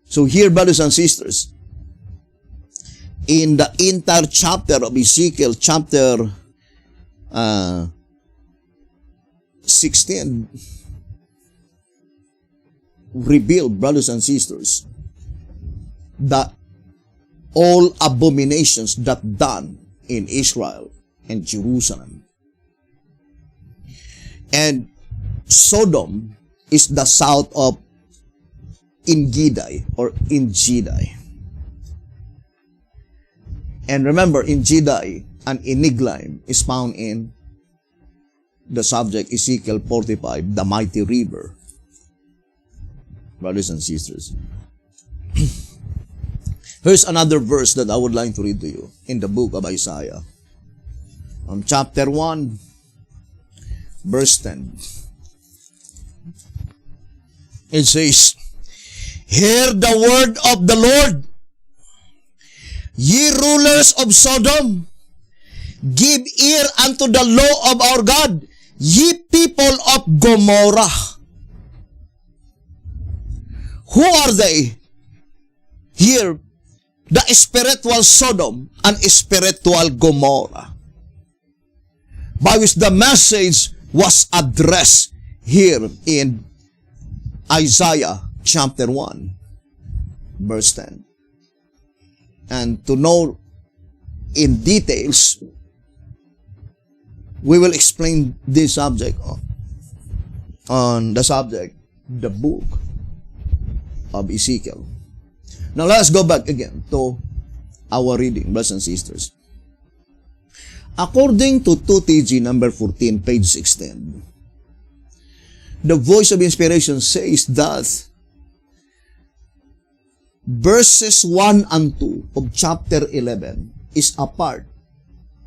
So here, brothers and sisters, in the entire chapter of Ezekiel, chapter 16, revealed, brothers and sisters, that all abominations that done in Israel and Jerusalem. And Sodom is the south of Engedi or Engedi. And remember, Engedi and Eniglaim is found in the subject Ezekiel 45, the mighty river. Brothers and sisters, here's another verse that I would like to read to you in the book of Isaiah. Chapter 1, verse 10. It says, Hear the word of the Lord, ye rulers of Sodom. Give ear unto the law of our God, ye people of Gomorrah. Who are they? Here, the spiritual Sodom and spiritual Gomorrah, by which the message was addressed here in Isaiah chapter 1, verse 10. And to know in details, we will explain this subject on the subject, the book of Ezekiel. Now let us go back again to our reading, brothers and sisters. According to 2TG number 14, page 16, the voice of inspiration says that verses 1 and 2 of chapter 11 is a part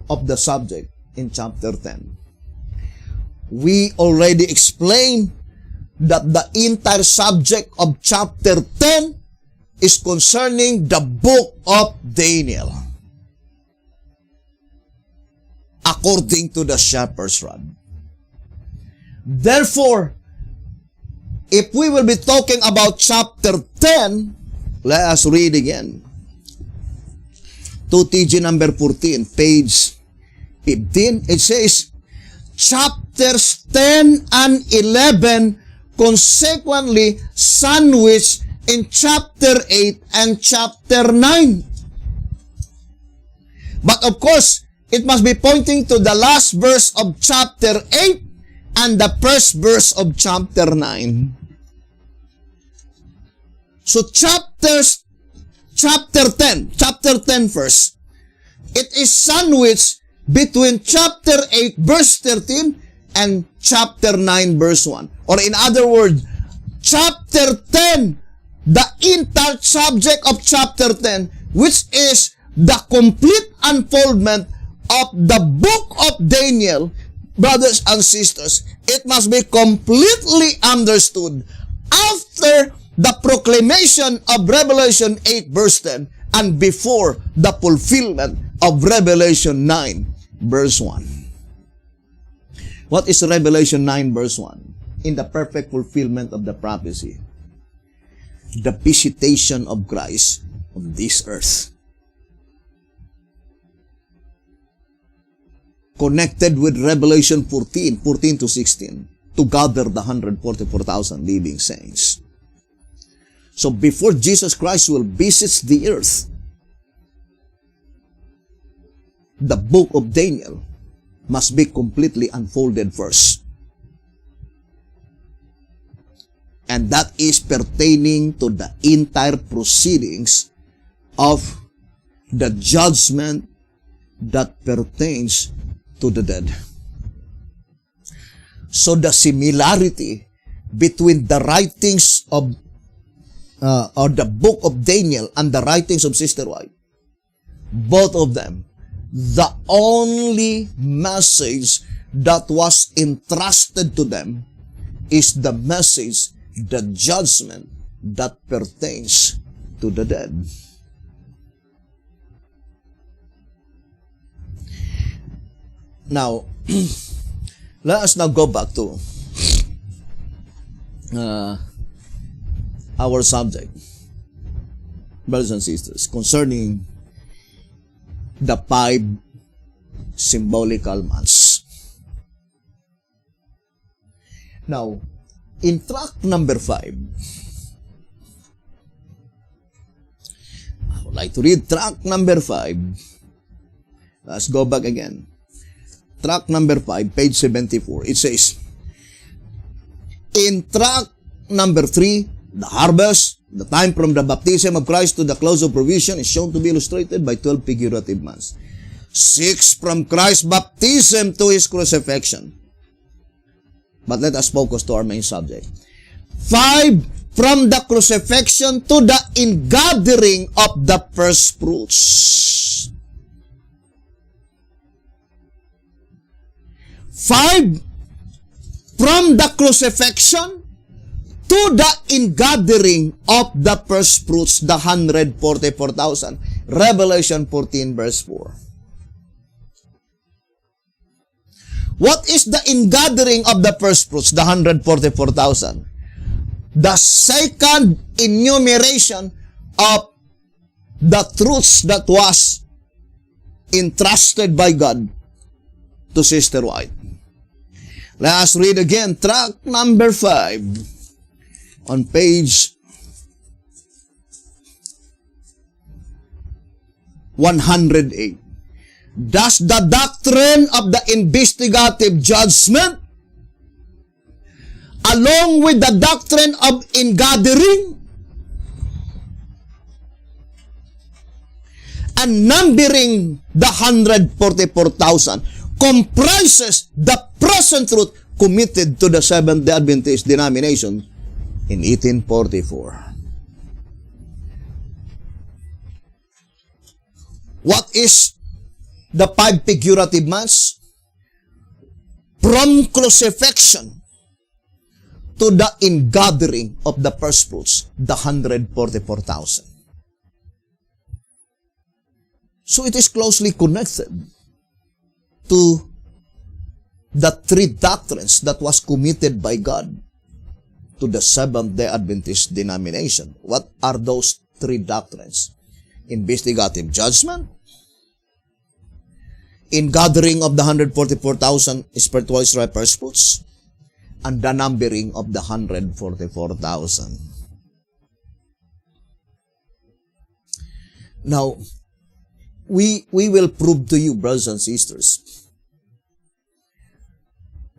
of the subject in chapter 10. We already explained that the entire subject of chapter 10 is concerning the book of Daniel, according to the shepherd's rod. Therefore, if we will be talking about chapter 10, let us read again. 2TG number 14, page 15. It says, chapters 10 and 11 consequently sandwiched in chapter 8 and chapter 9. But of course, it must be pointing to the last verse of chapter 8 and the first verse of chapter 9. So chapter 10 first, it is sandwiched between chapter 8 verse 13 and chapter 9 verse 1. Or in other words, chapter 10, the entire subject of chapter 10, which is the complete unfoldment of the book of Daniel, brothers and sisters, it must be completely understood after the proclamation of Revelation 8 verse 10 and before the fulfillment of Revelation 9 verse 1. What is Revelation 9 verse 1? In the perfect fulfillment of the prophecy, the visitation of Christ on this earth, connected with Revelation 14 to 16, to gather the 144,000 living saints. So before Jesus Christ will visit the earth, the book of Daniel must be completely unfolded first. And that is pertaining to the entire proceedings of the judgment that pertains to the dead. So the similarity between the writings of or the book of Daniel and the writings of Sister White, both of them, the only message that was entrusted to them is the message, the judgment that pertains to the dead. Now, let us now go back to our subject, brothers and sisters, concerning the 5 symbolical months. Now, in track number 5, I would like to read track number 5. Let's go back again. Track number 5, page 74. It says, in track number 3, the harvest, the time from the baptism of Christ to the close of provision is shown to be illustrated by 12 figurative months. 6 from Christ's baptism to his crucifixion. But let us focus to our main subject. 5 from the crucifixion to the ingathering of the first fruits. 5 from the crucifixion to the ingathering of the first fruits, the 144,000. Revelation 14 verse 4. What is the ingathering of the first fruits, the 144,000? The second enumeration of the truths that was entrusted by God to Sister White. Let us read again, track number 5. On page 108. Thus the doctrine of the investigative judgment, along with the doctrine of ingathering and numbering the 144,000, comprises the present truth committed to the Seventh-day Adventist denomination in 1844. What is the 5 figurative months? From crucifixion to the ingathering of the first fruits, the 144,000. So it is closely connected to the 3 doctrines that was committed by God to the Seventh-day Adventist denomination. What are those 3 doctrines? Investigative judgment, ingathering of the 144,000 spiritual Israel first fruits, and the numbering of the 144,000. Now, we will prove to you, brothers and sisters,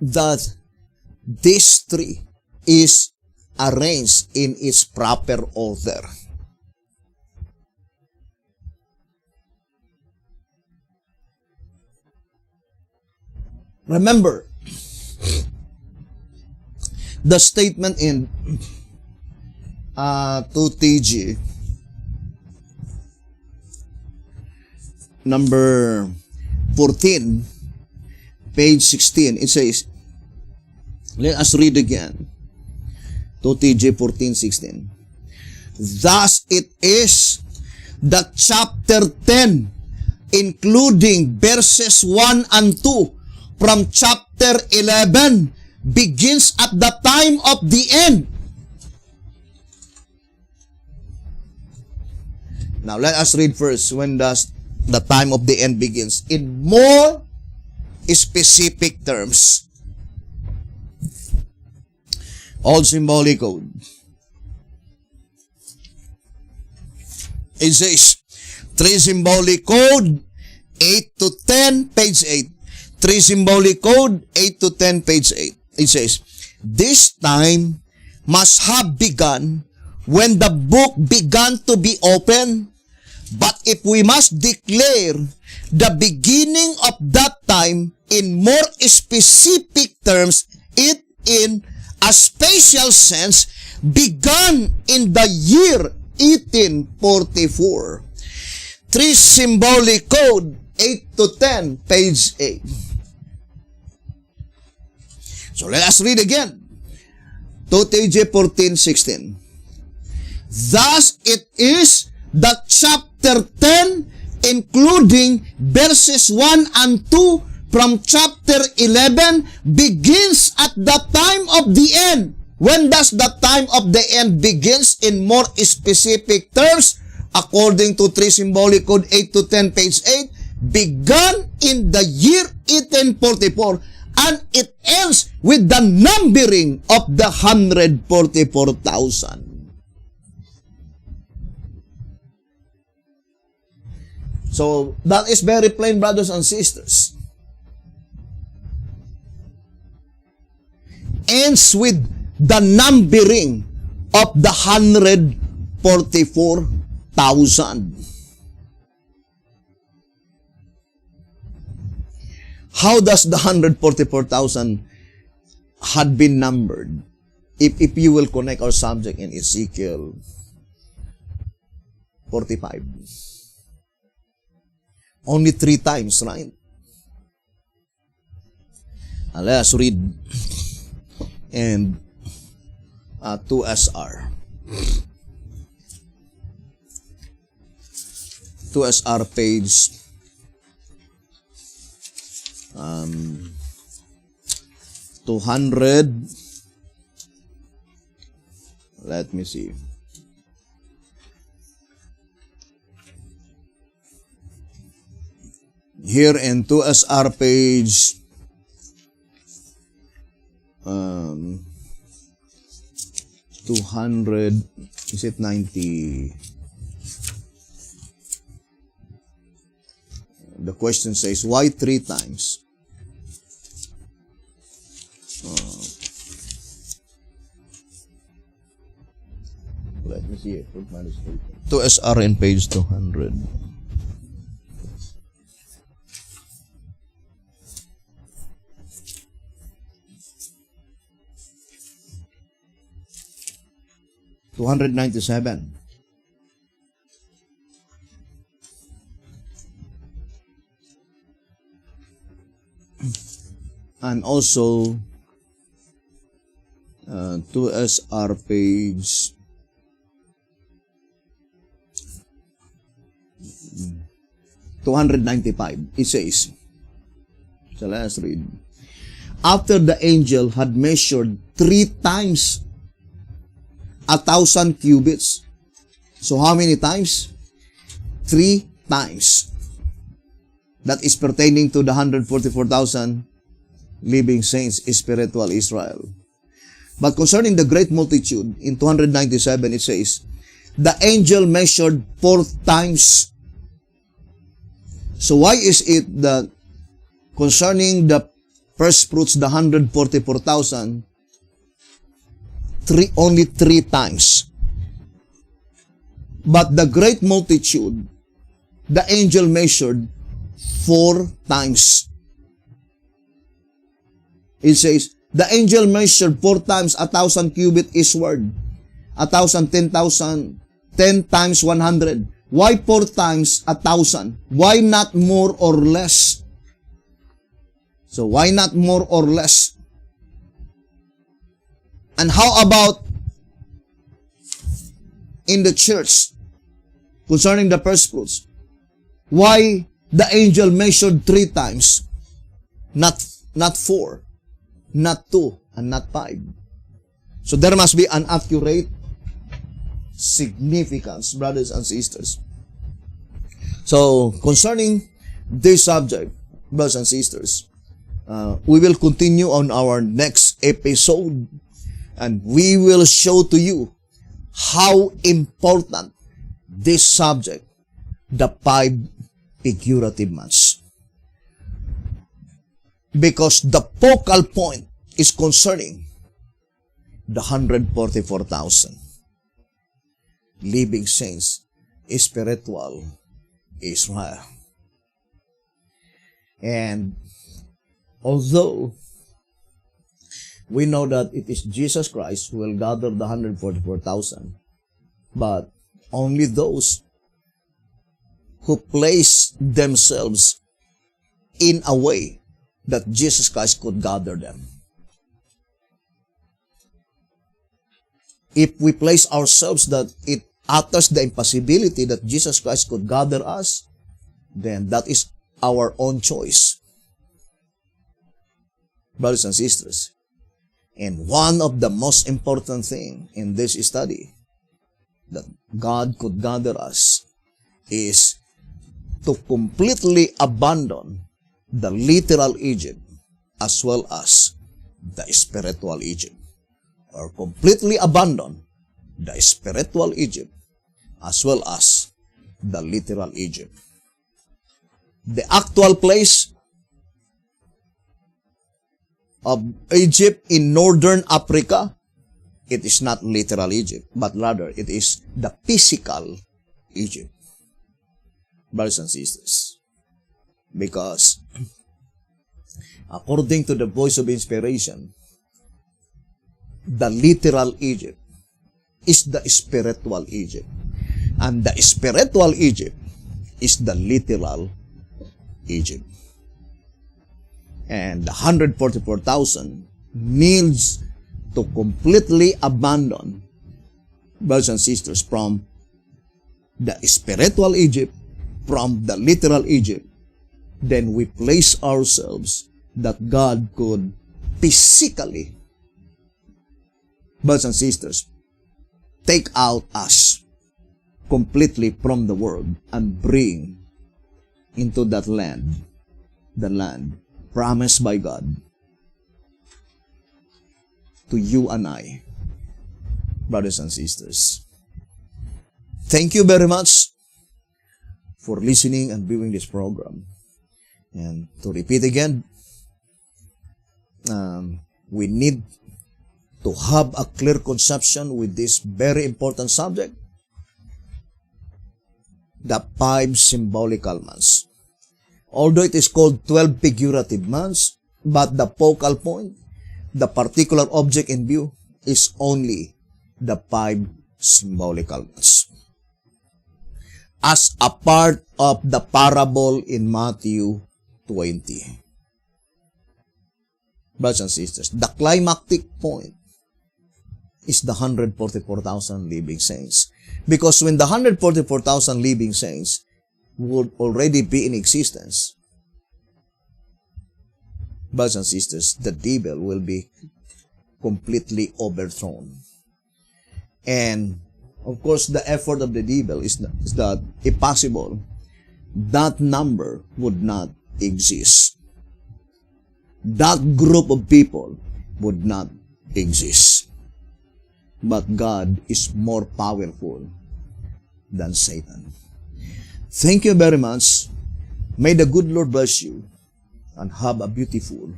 that these 3 is arranged in its proper order. Remember, the statement in 2TG, number 14, page 16, it says, let us read again, 2TG 14:16. Thus it is that chapter 10, including verses 1 and 2, from chapter 11, begins at the time of the end. Now, let us read first. When does the time of the end begins? In more specific terms. Old Symbolic Code. It says, 3 Symbolic Code, 8 to 10, page 8. 3 Symbolic Code, 8 to 10, page 8. It says, this time must have begun when the book began to be opened. But if we must declare the beginning of that time in more specific terms, it in a spatial sense began in the year 1844. 3 Symbolic Code, 8 to 10, page 8. So let us read again. 2TG 14:16. Thus it is that chapter 10, including verses 1 and 2 from chapter 11, begins at the time of the end. When does the time of the end begins in more specific terms? According to 3 Symbolic Code 8 to 10, page 8, began in the year 1844, and it ends with the numbering of the 144,000. So, that is very plain, brothers and sisters. Ends with the numbering of the 144,000. How does the 144,000 had been numbered? If you will connect our subject in Ezekiel 45. Only 3 times, right? Let us read and 2SR. 2SR page 200. Let me see. Here in 2SR page 200, is it 90? The question says, why 3 times? Let me see it. 2SR in page 200. $297. and also 2SR page 295. It says, so let's read. After the angel had measured 3 times 1,000 cubits. So how many times? 3 times. That is pertaining to the 144,000 living saints, spiritual Israel. But concerning the great multitude, in 297 it says, the angel measured 4 times. So why is it that concerning the first fruits, the 144,000, only 3 times? But the great multitude, the angel measured 4 times. It says, the angel measured 4 times 1,000 cubit eastward. 1,000, 10,000, 10 times 100. Why 4 times 1,000? Why not more or less? So why not more or less? And how about in the church concerning the first fruits? Why the angel measured 3 times? Not 4, not 2, and not 5. So there must be an accurate significance, brothers and sisters. So concerning this subject, brothers and sisters, we will continue on our next episode, and we will show to you how important this subject, the 5 figurative months. Because the focal point is concerning the 144,000 living saints, spiritual Israel. And although we know that it is Jesus Christ who will gather the 144,000, but only those who place themselves in a way that Jesus Christ could gather them. If we place ourselves that it utters the impossibility that Jesus Christ could gather us, then that is our own choice. Brothers and sisters, and one of the most important things in this study that God could gather us is to completely abandon the literal Egypt as well as the spiritual Egypt, or completely abandon the spiritual Egypt as well as the literal Egypt. The actual place of Egypt in northern Africa, it is not literal Egypt, but rather it is the physical Egypt. Brothers and sisters, because according to the voice of inspiration, the literal Egypt is the spiritual Egypt, and the spiritual Egypt is the literal Egypt. And the 144,000 needs to completely abandon, brothers and sisters, from the spiritual Egypt, from the literal Egypt. Then we place ourselves that God could physically, brothers and sisters, take out us completely from the world and bring into that land, the land promised by God to you and I, brothers and sisters. Thank you very much for listening and viewing this program. And to repeat again, we need to have a clear conception with this very important subject, the 5 symbolical months. Although it is called 12 figurative months, but the focal point, the particular object in view, is only the 5 symbolical months. As a part of the parable in Matthew 20. brothers and sisters, the climactic point is the 144,000 living saints. Because when the 144,000 living saints would already be in existence, brothers and sisters, the devil will be completely overthrown. And, of course, the effort of the devil is that, if possible, that number would not exist. That group of people would not exist. But God is more powerful than Satan. Thank you very much. May the good Lord bless you and have a beautiful,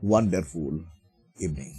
wonderful evening.